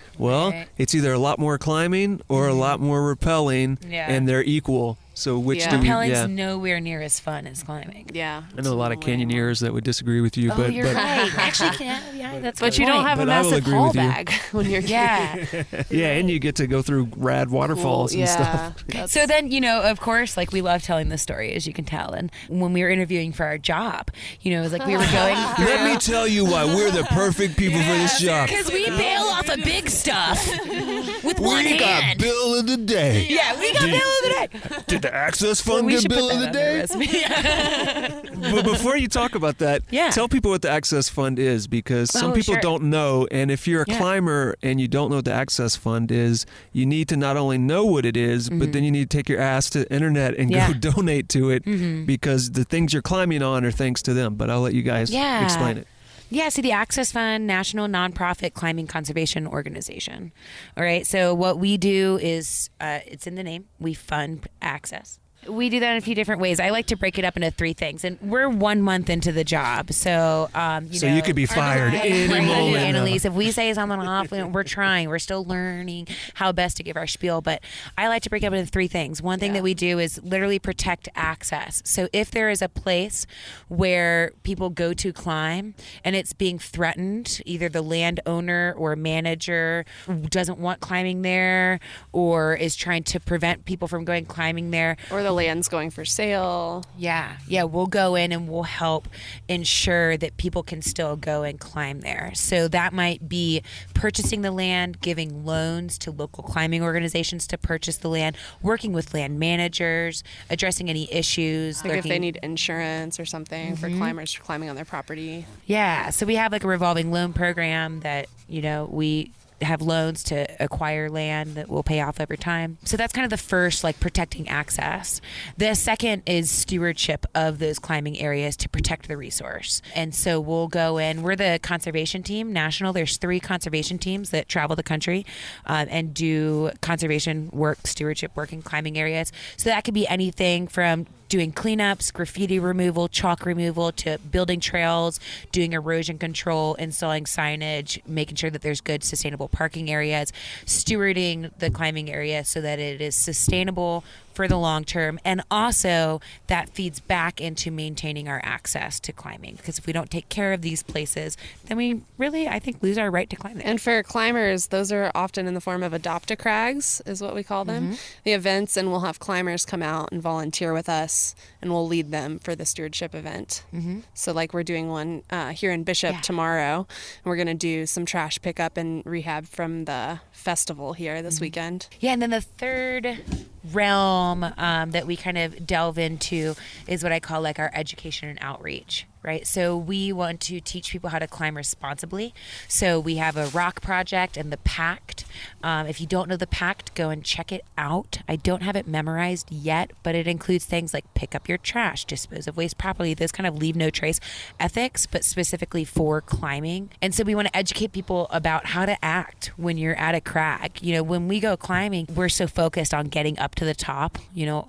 it's either a lot more climbing or a lot more rappelling, and they're equal. So which do we? Rappelling's nowhere near as fun as climbing. Yeah, I know a lot of canyoneers that would disagree with you, but you're right. Actually, that's. But you don't have a massive haul bag when you're yeah, and you get to go through rad waterfalls and stuff. So then of course, like we love telling this story, as you can tell, and when we were interviewing for our job, it was like we were going. Let me tell you why we're the perfect people for this job. Because we bail off of big stuff with one hand. We got bill of the day. Yeah, we got bill of the day. Did the Access Fund get bill of the day? But before you talk about that, tell people what the Access Fund is, because some people don't know. And if you're a climber and you don't know what the Access Fund is, you need to not only know what it is, but then you need to take your ass to the internet and go donate to it, because the things you're climbing on are thanks to them. But I'll let you guys explain it. Yeah, so the Access Fund, national nonprofit climbing conservation organization. All right, so what we do is, it's in the name, we fund access. We do that in a few different ways. I like to break it up into 3 things, and we're 1 month into the job, so you could be fired any moment. Annalise, if we say something off, we're trying. We're still learning how best to give our spiel, but I like to break it up into 3 things. One thing that we do is literally protect access. So if there is a place where people go to climb and it's being threatened, either the landowner or manager doesn't want climbing there, or is trying to prevent people from going climbing there, or the the land's going for sale. Yeah. We'll go in and we'll help ensure that people can still go and climb there. So that might be purchasing the land, giving loans to local climbing organizations to purchase the land, working with land managers, addressing any issues. Like if they need insurance or something for climbers climbing on their property. Yeah. So we have like a revolving loan program that, we have loans to acquire land that will pay off over time. So that's kind of the first, like, protecting access. The second is stewardship of those climbing areas to protect the resource. And so we'll go in, we're the conservation team, national. There's 3 conservation teams that travel the country and do conservation work, stewardship work in climbing areas. So that could be anything from doing cleanups, graffiti removal, chalk removal, to building trails, doing erosion control, installing signage, making sure that there's good sustainable parking areas, stewarding the climbing area so that it is sustainable for the long term. And also that feeds back into maintaining our access to climbing, because if we don't take care of these places, then we really, I think, lose our right to climb there. And for climbers, those are often in the form of adopt-a-crags is what we call them. The events, and we'll have climbers come out and volunteer with us, and we'll lead them for the stewardship event. So like we're doing one here in Bishop tomorrow, and we're going to do some trash pickup and rehab from the festival here this weekend. Yeah, and then the third realm that we kind of delve into is what I call like our education and outreach, right? So we want to teach people how to climb responsibly. So we have a rock project and the Pact. If you don't know the Pact, go and check it out. I don't have it memorized yet, but it includes things like pick up your trash, dispose of waste properly, those kind of leave no trace ethics, but specifically for climbing. And so we want to educate people about how to act when you're at a crag. When we go climbing, we're so focused on getting up to the top,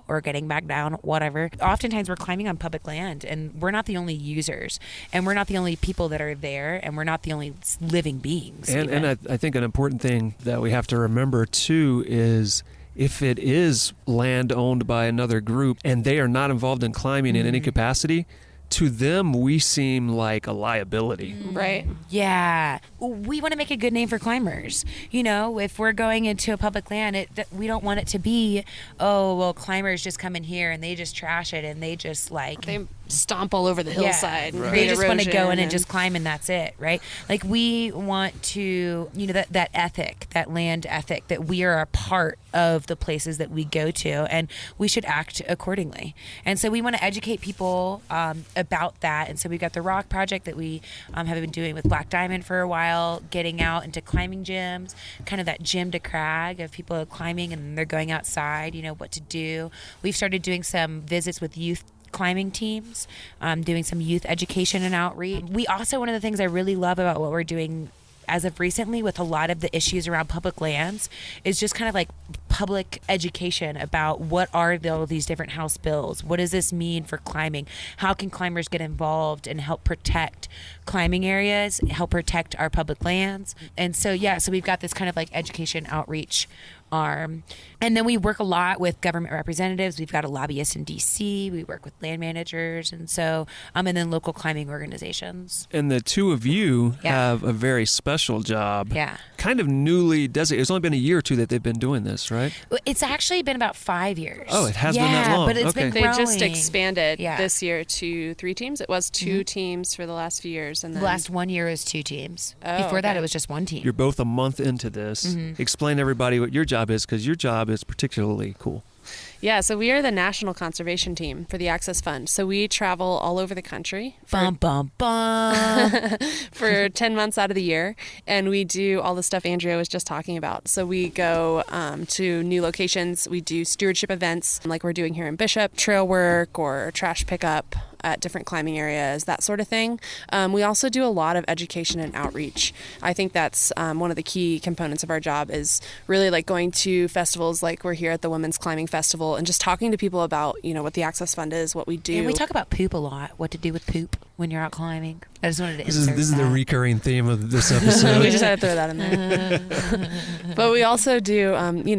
or getting back down, whatever. Oftentimes we're climbing on public land, and we're not the only users, and we're not the only people that are there, and we're not the only living beings. And I think an important thing that we have to remember too is if it is land owned by another group and they are not involved in climbing in any capacity, to them, we seem like a liability. Right. Yeah. We want to make a good name for climbers. If we're going into a public land, we don't want it to be, climbers just come in here and they just trash it and they just they stomp all over the hillside. Yeah. They just want to go in and just climb and that's it, right? Like we want to, that ethic, that land ethic, that we are a part of the places that we go to, and we should act accordingly. And so we want to educate people about that. And so we've got the rock project that we have been doing with Black Diamond for a while, getting out into climbing gyms, kind of that gym to crag of people climbing and they're going outside, what to do. We've started doing some visits with youth climbing teams, doing some youth education and outreach. We also, one of the things I really love about what we're doing as of recently with a lot of the issues around public lands is just kind of like public education about what are all these different House bills. What does this mean for climbing? How can climbers get involved and help protect climbing areas, help protect our public lands? And so, so we've got this kind of like education outreach arm. And then we work a lot with government representatives. We've got a lobbyist in DC. We work with land managers. And so, and then local climbing organizations. And the two of you have a very special job. Yeah. Kind of newly designated. It's only been a year or two that they've been doing this, right? It's actually been about 5 years. Oh, it has been that long. But it's been growing. They just expanded this year to 3 teams. It was 2 teams for the last few years. And then the last 1 year was 2 teams. Before that, it was just 1 team. You're both a month into this. Explain to everybody what your job is, because your job is particularly cool. Yeah, so we are the National Conservation Team for the Access Fund. So we travel all over the country for 10 months out of the year, and we do all the stuff Andrea was just talking about. So we go to new locations. We do stewardship events like we're doing here in Bishop, trail work or trash pickup at different climbing areas, that sort of thing. We also do a lot of education and outreach. I think that's one of the key components of our job is really like going to festivals like we're here at the Women's Climbing Festival and just talking to people about, what the Access Fund is, what we do. And we talk about poop a lot, what to do with poop when you're out climbing. I just wanted to This insert is the that. recurring theme of this episode. We just had to throw that in there. But we also do,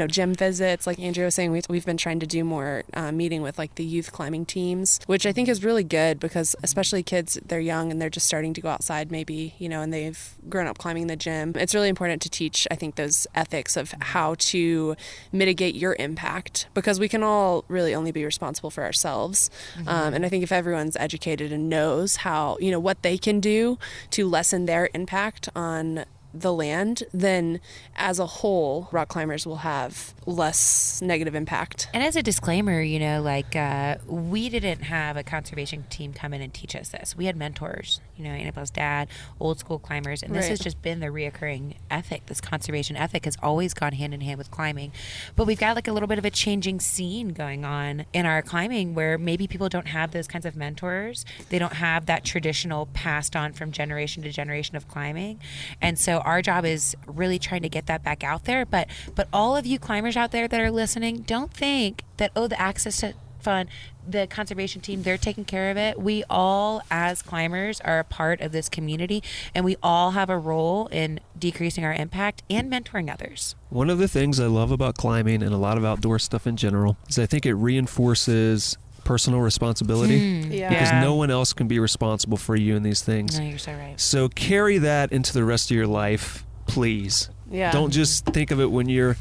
gym visits. Like Andrea was saying, we've been trying to do more meeting with like the youth climbing teams, which I think is really good because especially kids, they're young and they're just starting to go outside maybe, and they've grown up climbing the gym. It's really important to teach, I think, those ethics of how to mitigate your impact because we can all really only be responsible for ourselves. And I think if everyone's educated and knows how, what they can do to lessen their impact on the land, then as a whole, rock climbers will have less negative impact. And as a disclaimer, we didn't have a conservation team come in and teach us this. We had mentors, Annabelle's dad, old school climbers, and this has just been the reoccurring ethic. This conservation ethic has always gone hand in hand with climbing. But we've got like a little bit of a changing scene going on in our climbing where maybe people don't have those kinds of mentors. They don't have that traditional passed on from generation to generation of climbing. And so our job is really trying to get that back out there. But all of you climbers out there that are listening, don't think that, the access fund, the conservation team, they're taking care of it. We all, as climbers, are a part of this community, and we all have a role in decreasing our impact and mentoring others. One of the things I love about climbing and a lot of outdoor stuff in general is I think it reinforces personal responsibility because no one else can be responsible for you in these things. No, you're so right. So carry that into the rest of your life, please. Yeah. Don't just think of it when you're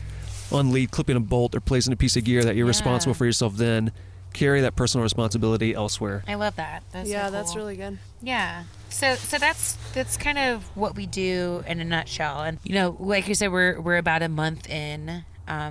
on lead clipping a bolt or placing a piece of gear that you're responsible for yourself then. Carry that personal responsibility elsewhere. I love that. That's so cool. That's really good. Yeah. So that's kind of what we do in a nutshell. And like you said, we're about a month in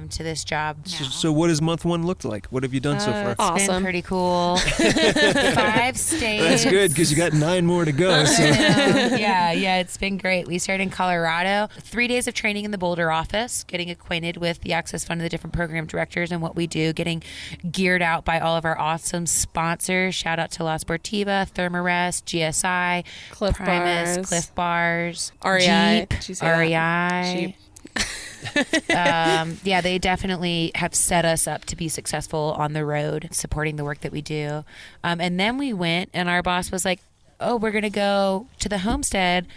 to this job now. So what does month one look like? What have you done so far? It's Awesome. been pretty cool. 5 states. That's good because you got 9 more to go. So. Yeah, it's been great. We started in Colorado. 3 days of training in the Boulder office, getting acquainted with the Access Fund and the different program directors and what we do, getting geared out by all of our awesome sponsors. Shout out to La Sportiva, Thermarest, GSI, Cliff Primus, Bars. Cliff Bars, REI. Jeep, Did you say that? REI. Jeep. They definitely have set us up to be successful on the road, supporting the work that we do. And then we went, and our boss was like, we're going to go to the homestead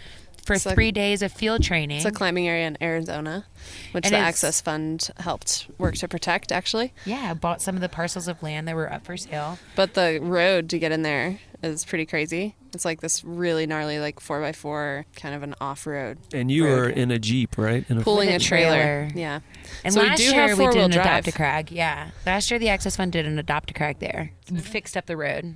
for 3 days of field training. It's a climbing area in Arizona, which And the it's- Access Fund helped work to protect, actually. Yeah, bought some of the parcels of land that were up for sale. But the road to get in there is pretty crazy. It's like this really gnarly, like 4x4 kind of an off-road. And you road. were in a Jeep, right? Pulling With a a trailer. trailer. Yeah. And So last we do year have we did four-wheel an drive. Adopt-A-Crag. Yeah. Last year the Access Fund did an Adopt-A-Crag there. We fixed up the road.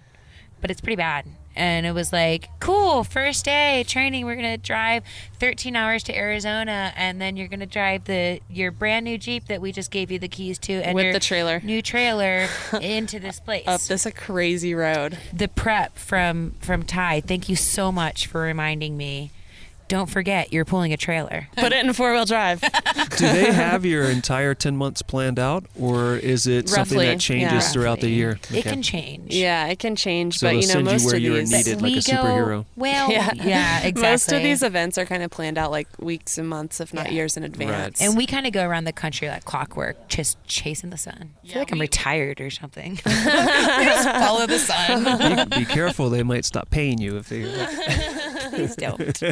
But it's pretty bad. And it was like, cool, first day training. We're going to drive 13 hours to Arizona. And then you're going to drive your brand new Jeep that we just gave you the keys to. And With your the trailer. new trailer into this place. Up this a crazy road. The prep from Ty, thank you so much for reminding me. Don't forget, you're pulling a trailer. Put it in 4-wheel drive. Do they have your entire 10 months planned out, or is it something Roughly, that changes yeah. throughout the year? It can change. Yeah, it can change, So but they'll send most you where of you are these needed, like We a superhero. Well, yeah, exactly. most of these events are kind of planned out like weeks and months, if not years in advance. And we kind of go around the country like clockwork, just chasing the sun. I feel like I'm retired or something. We just follow the sun. Be careful, they might stop paying you if they. Please don't.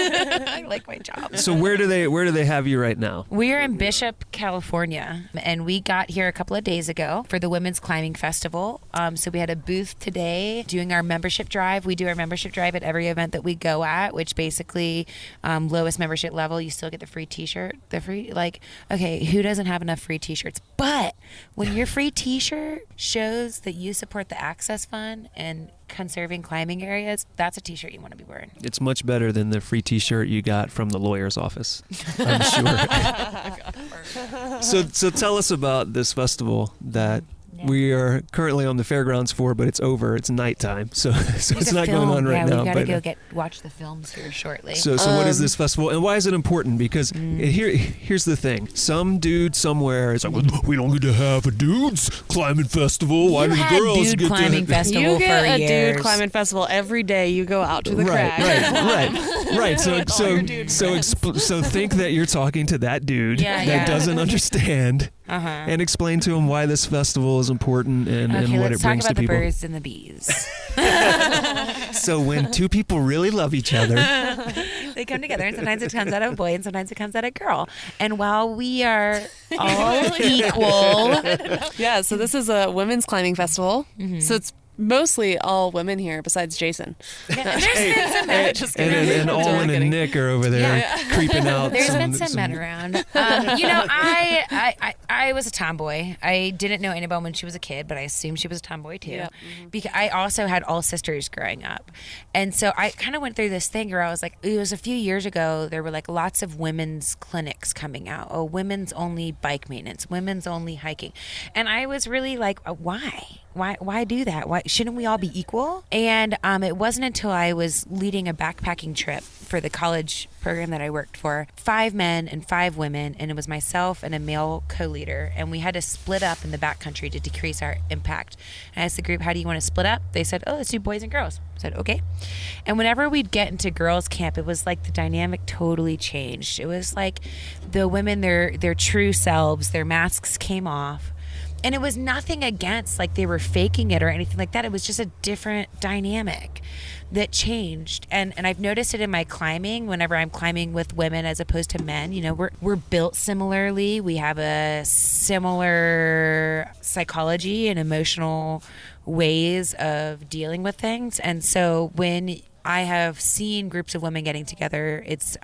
I like my job. So where do they have you right now? We're in Bishop, California, and we got here a couple of days ago for the Women's Climbing Festival. So we had a booth today doing our membership drive. We do our membership drive at every event that we go at, which basically lowest membership level, you still get the free t-shirt. Okay, who doesn't have enough free t-shirts? But when your free t-shirt shows that you support the Access Fund and conserving climbing areas, that's a t-shirt you want to be wearing. It's much better than the free t-shirt you got from the lawyer's office, I'm sure. So tell us about this festival that we are currently on the fairgrounds for, but it's over. It's nighttime, so it's not going on right now. We gotta but, go watch the films here shortly. So what is this festival, and why is it important? Because here's the thing: some dude somewhere is like, well, we don't get to have a dudes climbing festival. Why do the girls dude get climbing to? festival you get for a years. dude climbing festival every day you go out to the crag. Right. So think that you're talking to that dude that doesn't understand. And explain to him why this festival is important and what it brings to people. Let's talk about the birds and the bees. So when two people really love each other, they come together, and sometimes it comes out of a boy and sometimes it comes out of a girl. And while we are all equal. Yeah, so this is a women's climbing festival. So it's mostly all women here besides Jason. Yeah, there's been some men. Just kidding. and Owen and Nick are over there creeping out. There's been some men around. I was a tomboy. I didn't know Annabelle when she was a kid, but I assumed she was a tomboy too. Yep. Because I also had all sisters growing up. And so I kind of went through this thing where I was like, it was a few years ago, there were like lots of women's clinics coming out. Oh, women's only bike maintenance, women's only hiking. And I was really like, why? Why do that? Why shouldn't we all be equal? And it wasn't until I was leading a backpacking trip for the college program that I worked for, 5 men and 5 women, and it was myself and a male co-leader, and we had to split up in the backcountry to decrease our impact. And I asked the group, how do you want to split up? They said, oh, let's do boys and girls. I said, okay. And whenever we'd get into girls camp, it was like the dynamic totally changed. It was like the women, their true selves, their masks came off. And it was nothing against like they were faking it or anything like that. It was just a different dynamic that changed. And I've noticed it in my climbing whenever I'm climbing with women as opposed to men. You know, we're built similarly. We have a similar psychology and emotional ways of dealing with things. And so when I have seen groups of women getting together, it's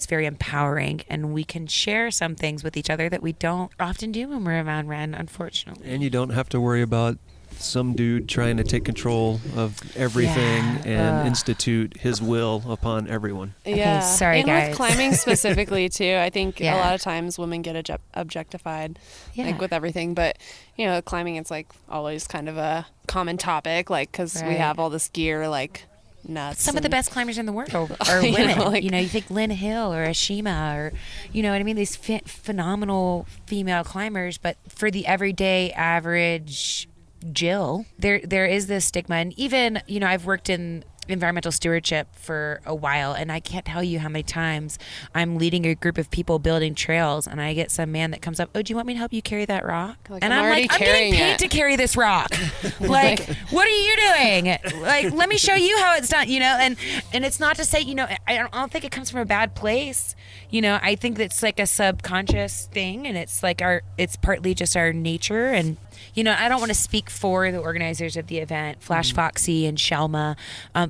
very empowering, and we can share some things with each other that we don't often do when we're around men, unfortunately. and you don't have to worry about some dude trying to take control of everything and institute his will upon everyone. Yeah. Okay, sorry, and guys. with climbing specifically too, I think a lot of times women get objectified, like with everything. But you know, climbing, it's like always kind of a common topic, like because we have all this gear, like nuts. Some of the best climbers in the world are women. you know, you think Lynn Hill or Ashima, or you know what I mean, these phenomenal female climbers. But for the everyday average Jill, there is this stigma. And even, you know, I've worked in environmental stewardship for a while, and I can't tell you how many times I'm leading a group of people building trails, and I get some man that comes up, oh, do you want me to help you carry that rock? And I'm like, I'm getting paid to carry this rock. Like, what are you doing? Like, let me show you how it's done, you know? And it's not to say, you know, I don't think it comes from a bad place. You know, I think it's like a subconscious thing, and it's like it's partly just our nature. And you know, I don't want to speak for the organizers of the event, Flash Foxy and Shelma,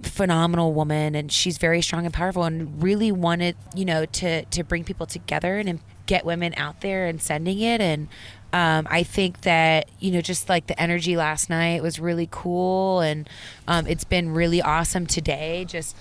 phenomenal woman, and she's very strong and powerful, and really wanted, you know, to bring people together and get women out there and sending it. And I think that, you know, just like the energy last night was really cool, and it's been really awesome today. Just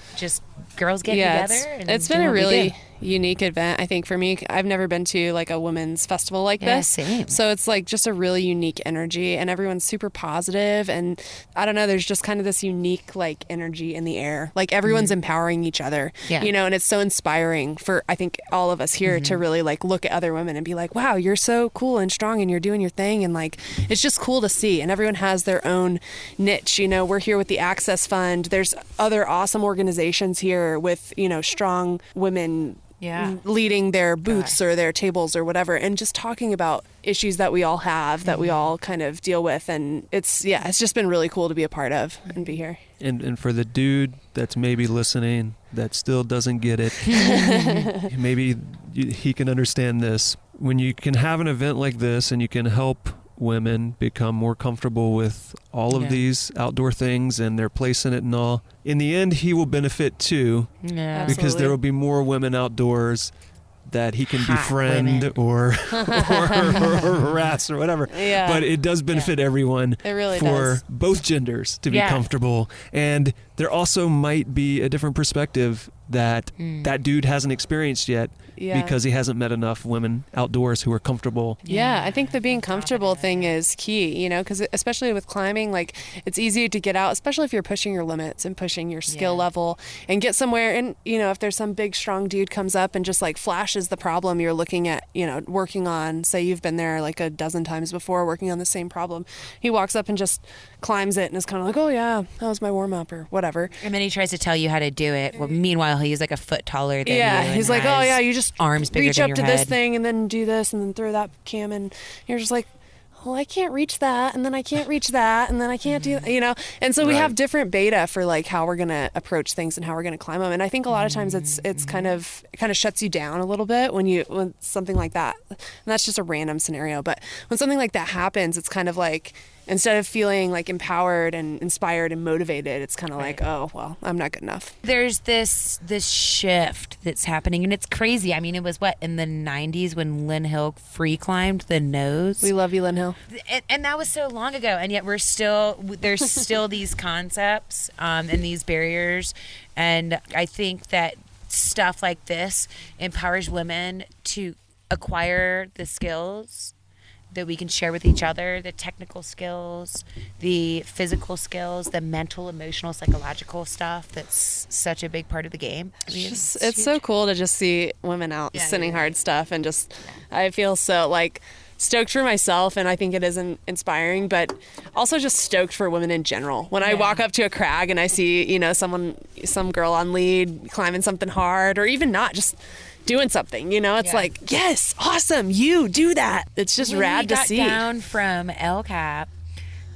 girls getting together. It's been a really unique event, I think, for me. I've never been to like a women's festival like this. Same. So it's like just a really unique energy, and everyone's super positive, and I don't know, there's just kind of this unique like energy in the air. Like everyone's empowering each other, you know, and it's so inspiring for, I think, all of us here to really like look at other women and be like, wow, you're so cool and strong and you're doing your thing. And like, it's just cool to see. And everyone has their own niche. You know, we're here with the Access Fund. There's other awesome organizations here with, you know, strong women leading their booths or their tables or whatever, and just talking about issues that we all have, that we all kind of deal with. And it's just been really cool to be a part of and be here. And for the dude that's maybe listening that still doesn't get it, maybe he can understand this. When you can have an event like this and you can help women become more comfortable with all of these outdoor things and their place in it and all, in the end he will benefit too, because there will be more women outdoors that he can befriend or harass or whatever. But it does benefit everyone. It really for does. Both genders to be comfortable. And there also might be a different perspective that that dude hasn't experienced yet, because he hasn't met enough women outdoors who are comfortable. I think the being comfortable thing is key, you know, because especially with climbing, like it's easy to get out, especially if you're pushing your limits and pushing your skill level, and get somewhere. And, you know, if there's some big strong dude comes up and just like flashes the problem you're looking at, you know, working on, say you've been there like a dozen times before working on the same problem, he walks up and just climbs it and is kind of like, oh yeah, that was my warm up or whatever. And then he tries to tell you how to do it. Well, meanwhile, he's like a foot taller than you. He's like, oh yeah, you just arms bigger reach than up your to head. this thing and then do this and then throw that cam, and you're just like, well, I can't reach that, and then I can't reach that, and then I can't do, and so we have different beta for like how we're gonna approach things and how we're gonna climb them. And I think a lot of times it kind of shuts you down a little bit when something like that, and that's just a random scenario. But when something like that happens, it's kind of like, instead of feeling like empowered and inspired and motivated, it's kind of like, oh, well, I'm not good enough. There's this shift that's happening, and it's crazy. I mean, it was in the 90s when Lynn Hill free climbed the nose. We love you, Lynn Hill. And that was so long ago, and yet there's still these concepts and these barriers. And I think that stuff like this empowers women to acquire the skills that we can share with each other, the technical skills, the physical skills, the mental, emotional, psychological stuff that's such a big part of the game. I mean, it's so cool to just see women out sending hard stuff, and just I feel so like stoked for myself, and I think it is inspiring, but also just stoked for women in general. When I walk up to a crag and I see, some girl on lead climbing something hard, or even not, just doing something, it's like, yes, awesome, you do that. It's just rad to see. When we got down from El Cap,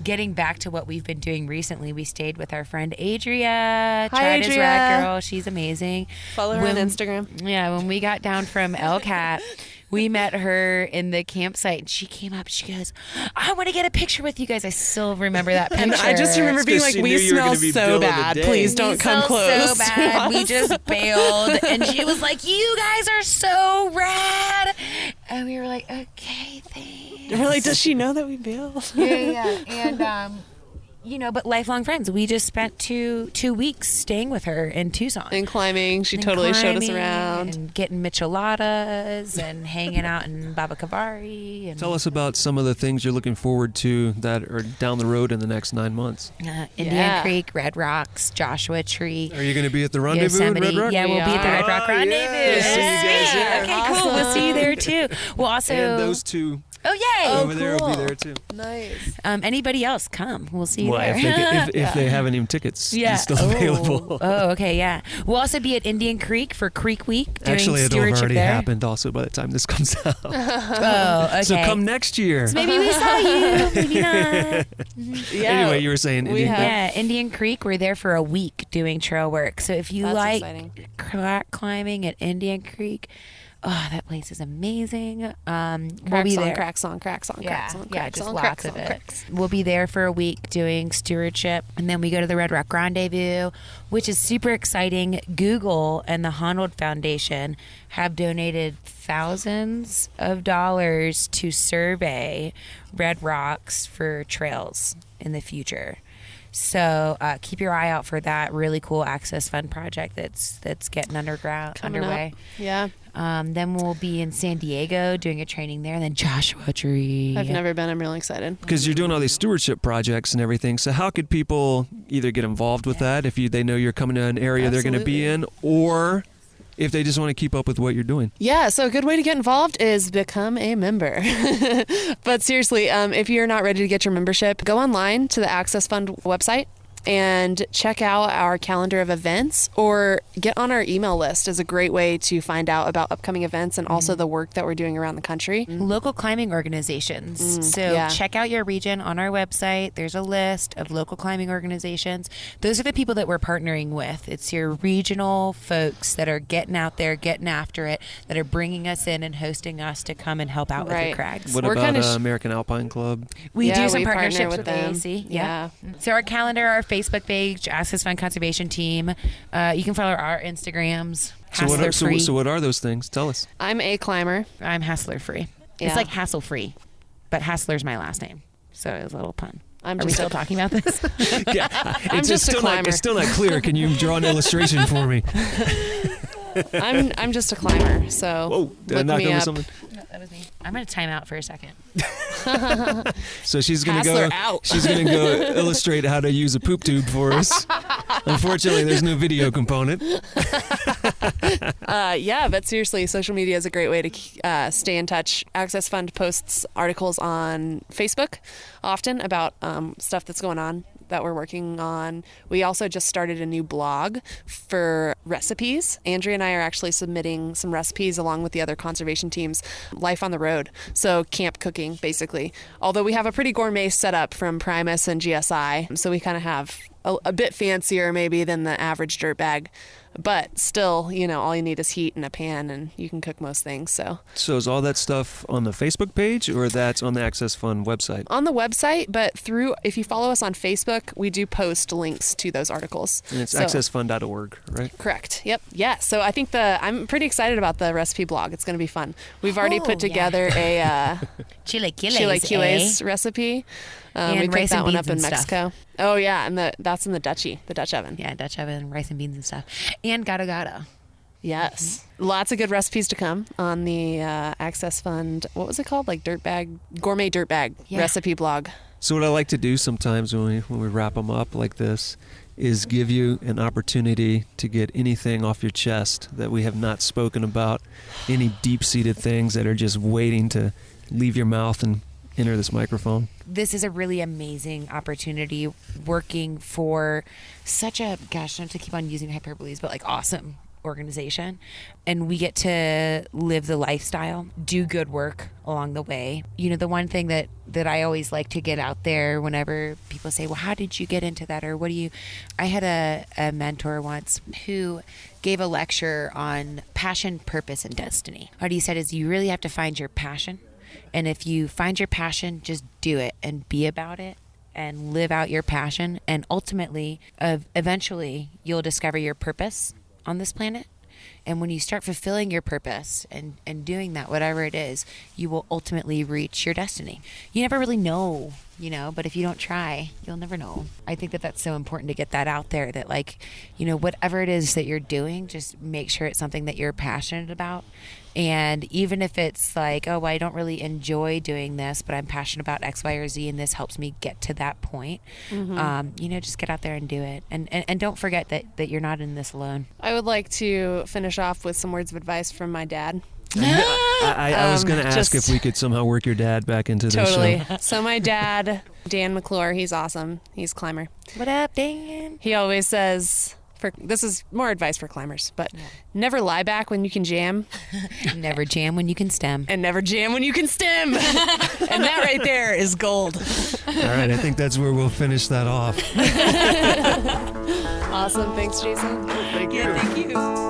getting back to what we've been doing recently, we stayed with our friend Adria. Hi, Adria. Rad girl. She's amazing. Follow her on Instagram. Yeah, when we got down from El Cap, we met her in the campsite, and she came up. She goes, I want to get a picture with you guys. I still remember that picture. And I just remember being like, we smell so bad. Please don't come close. So bad. We just bailed. And she was like, you guys are so rad. And we were like, okay, thanks. We're like, does she know that we bailed? Yeah. And, but lifelong friends. We just spent two weeks staying with her in Tucson. And climbing. She totally showed us around. And getting micheladas and hanging out in Baba Kavari. And Tell us about some of the things you're looking forward to that are down the road in the next 9 months. Indian Creek, Red Rocks, Joshua Tree. Are you going to be at the rendezvous at Red Rock? Yeah, we'll be at the Red Rock Rendezvous. Yeah. Okay, awesome. Cool. We'll see you there too. We'll also... And those two... Oh, yay! Over there will be there too. Nice. Anybody else, come. We'll see you there. If they have any tickets, it's still available. Oh, okay, yeah. We'll also be at Indian Creek for Creek Week doing Actually, it'll have already there. happened also by the time this comes out. Oh, okay. So come next year. So maybe we saw you, maybe not. Yeah. Anyway, you were saying Indian Creek. We're there for a week doing trail work. So if you crack climbing at Indian Creek, oh, that place is amazing. We'll be there. Crack song. Lots of it. We'll be there for a week doing stewardship, and then we go to the Red Rock Rendezvous, which is super exciting. Google and the Honnold Foundation have donated thousands of dollars to survey Red Rocks for trails in the future. So keep your eye out for that really cool Access Fund project that's getting underway. Up. Yeah. Then we'll be in San Diego doing a training there, and then Joshua Tree. I've never been. I'm really excited. Because you're doing all these stewardship projects and everything. So how could people either get involved with that if they know you're coming to an area they're going to be in, or if they just want to keep up with what you're doing? Yeah, so a good way to get involved is become a member. But seriously, if you're not ready to get your membership, go online to the Access Fund website and check out our calendar of events, or get on our email list is a great way to find out about upcoming events and also the work that we're doing around the country. Local climbing organizations. Check out your region on our website. There's a list of local climbing organizations. Those are the people that we're partnering with. It's your regional folks that are getting out there, getting after it, that are bringing us in and hosting us to come and help out with the crags. What about American Alpine Club? We do some partnerships with them. AAC. Yeah. So our calendar, our Facebook page, Access Fund Conservation Team. You can follow our Instagrams. So what are those things? Tell us. I'm a climber. I'm Hassler Free. Yeah. It's like hassle free, but Hassler's my last name, so it was a little pun. Are we just still talking about this? Yeah, I'm just a climber. It's still not clear. Can you draw an illustration for me? I'm just a climber. So whoa, did I knock over something? No, that was me. I'm going to time out for a second. So she's going to Hassler go. out. She's going to go illustrate how to use a poop tube for us. Unfortunately, there's no video component. But seriously, social media is a great way to stay in touch. Access Fund posts articles on Facebook often about stuff that's going on that we're working on. We also just started a new blog for recipes. Andrea and I are actually submitting some recipes along with the other conservation teams, life on the road. So camp cooking, basically. Although we have a pretty gourmet setup from Primus and GSI, so we kind of have a bit fancier maybe than the average Dirtbag. But still, all you need is heat and a pan, and you can cook most things. So is all that stuff on the Facebook page, or that's on the Access Fund website? On the website, but if you follow us on Facebook, we do post links to those articles. And it's accessfund.org, right? Correct. Yep. Yeah. So I think I'm pretty excited about the recipe blog. It's going to be fun. We've already put together a chilaquiles recipe. We picked that one up in Mexico. Oh yeah, and that's in the Dutch oven. Yeah, Dutch oven, rice and beans and stuff, and gata. Yes, lots of good recipes to come on the Access Fund. What was it called? Like gourmet dirtbag recipe blog. So what I like to do sometimes when we wrap them up like this is give you an opportunity to get anything off your chest that we have not spoken about, any deep-seated things that are just waiting to leave your mouth and enter this microphone. This is a really amazing opportunity working for such a, not to keep on using hyperboles, but like awesome organization. And we get to live the lifestyle, do good work along the way. The one thing that I always like to get out there whenever people say, well, how did you get into that? Or I had a mentor once who gave a lecture on passion, purpose, and destiny. What he said is you really have to find your passion. And if you find your passion, just do it and be about it and live out your passion. And ultimately, eventually, you'll discover your purpose on this planet. And when you start fulfilling your purpose and doing that, whatever it is, you will ultimately reach your destiny. You never really know, but if you don't try, you'll never know. I think that that's so important to get that out there, that whatever it is that you're doing, just make sure it's something that you're passionate about. And even if it's like, oh, well, I don't really enjoy doing this, but I'm passionate about X, Y, or Z, and this helps me get to that point, just get out there and do it. And don't forget that you're not in this alone. I would like to finish off with some words of advice from my dad. I was going to ask if we could somehow work your dad back into the show. Totally. So my dad, Dan McClure, he's awesome. He's a climber. What up, Dan? He always says... This is more advice for climbers, but never lie back when you can jam. Never jam when you can stem. And never jam when you can stem. And that right there is gold. All right, I think that's where we'll finish that off. Awesome. Thanks, Jason. Thank you. Yeah, thank you.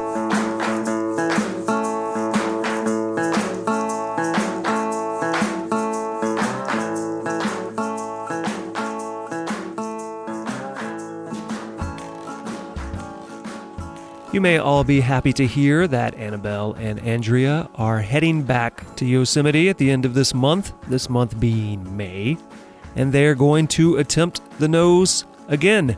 You may all be happy to hear that Annabelle and Andrea are heading back to Yosemite at the end of this month being May, and they're going to attempt the nose again.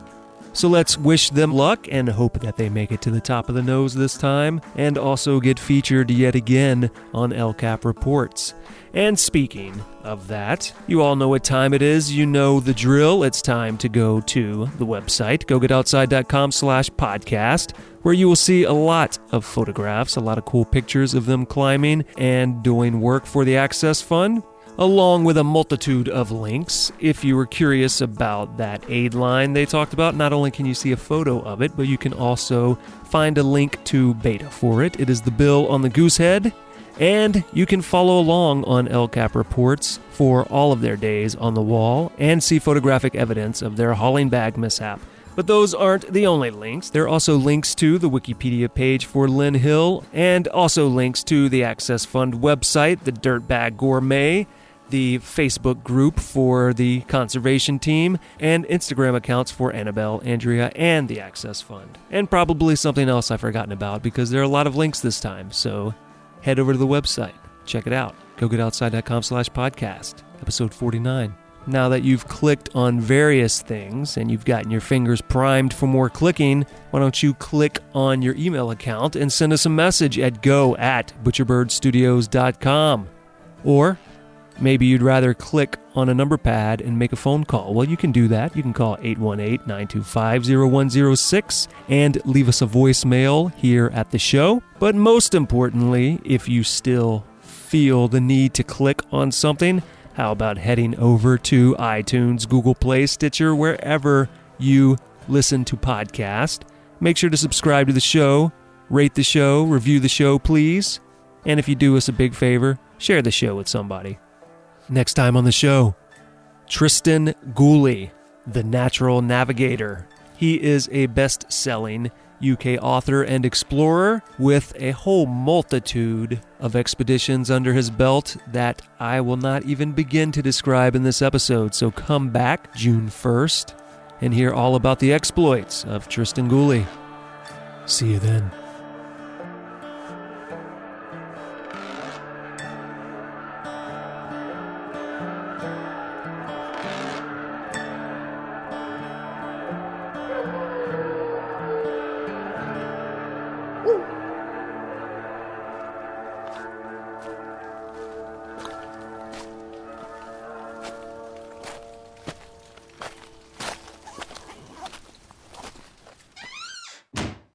So let's wish them luck and hope that they make it to the top of the nose this time and also get featured yet again on LCAP Reports. And speaking of that, you all know what time it is. You know the drill. It's time to go to the website, gogetoutside.com/podcast, where you will see a lot of photographs, a lot of cool pictures of them climbing and doing work for the Access Fund, along with a multitude of links. If you were curious about that aid line they talked about, not only can you see a photo of it, but you can also find a link to beta for it. It is the bill on the Goosehead. And you can follow along on LCAP Reports for all of their days on the wall and see photographic evidence of their hauling bag mishap. But those aren't the only links. There are also links to the Wikipedia page for Lynn Hill and also links to the Access Fund website, the Dirtbag Gourmet, the Facebook group for the conservation team, and Instagram accounts for Annabelle, Andrea, and the Access Fund. And probably something else I've forgotten about because there are a lot of links this time, so head over to the website. Check it out. gogetoutside.com/podcast, episode 49. Now that you've clicked on various things and you've gotten your fingers primed for more clicking, why don't you click on your email account and send us a message at go@butcherbirdstudios.com. Or maybe you'd rather click on a number pad and make a phone call. Well, you can do that. You can call 818-925-0106 and leave us a voicemail here at the show. But most importantly, if you still feel the need to click on something, how about heading over to iTunes, Google Play, Stitcher, wherever you listen to podcasts. Make sure to subscribe to the show, rate the show, review the show, please. And if you do us a big favor, share the show with somebody. Next time on the show, Tristan Gooley, the Natural Navigator. He is a best-selling UK author and explorer with a whole multitude of expeditions under his belt that I will not even begin to describe in this episode. So come back June 1st and hear all about the exploits of Tristan Gooley. See you then.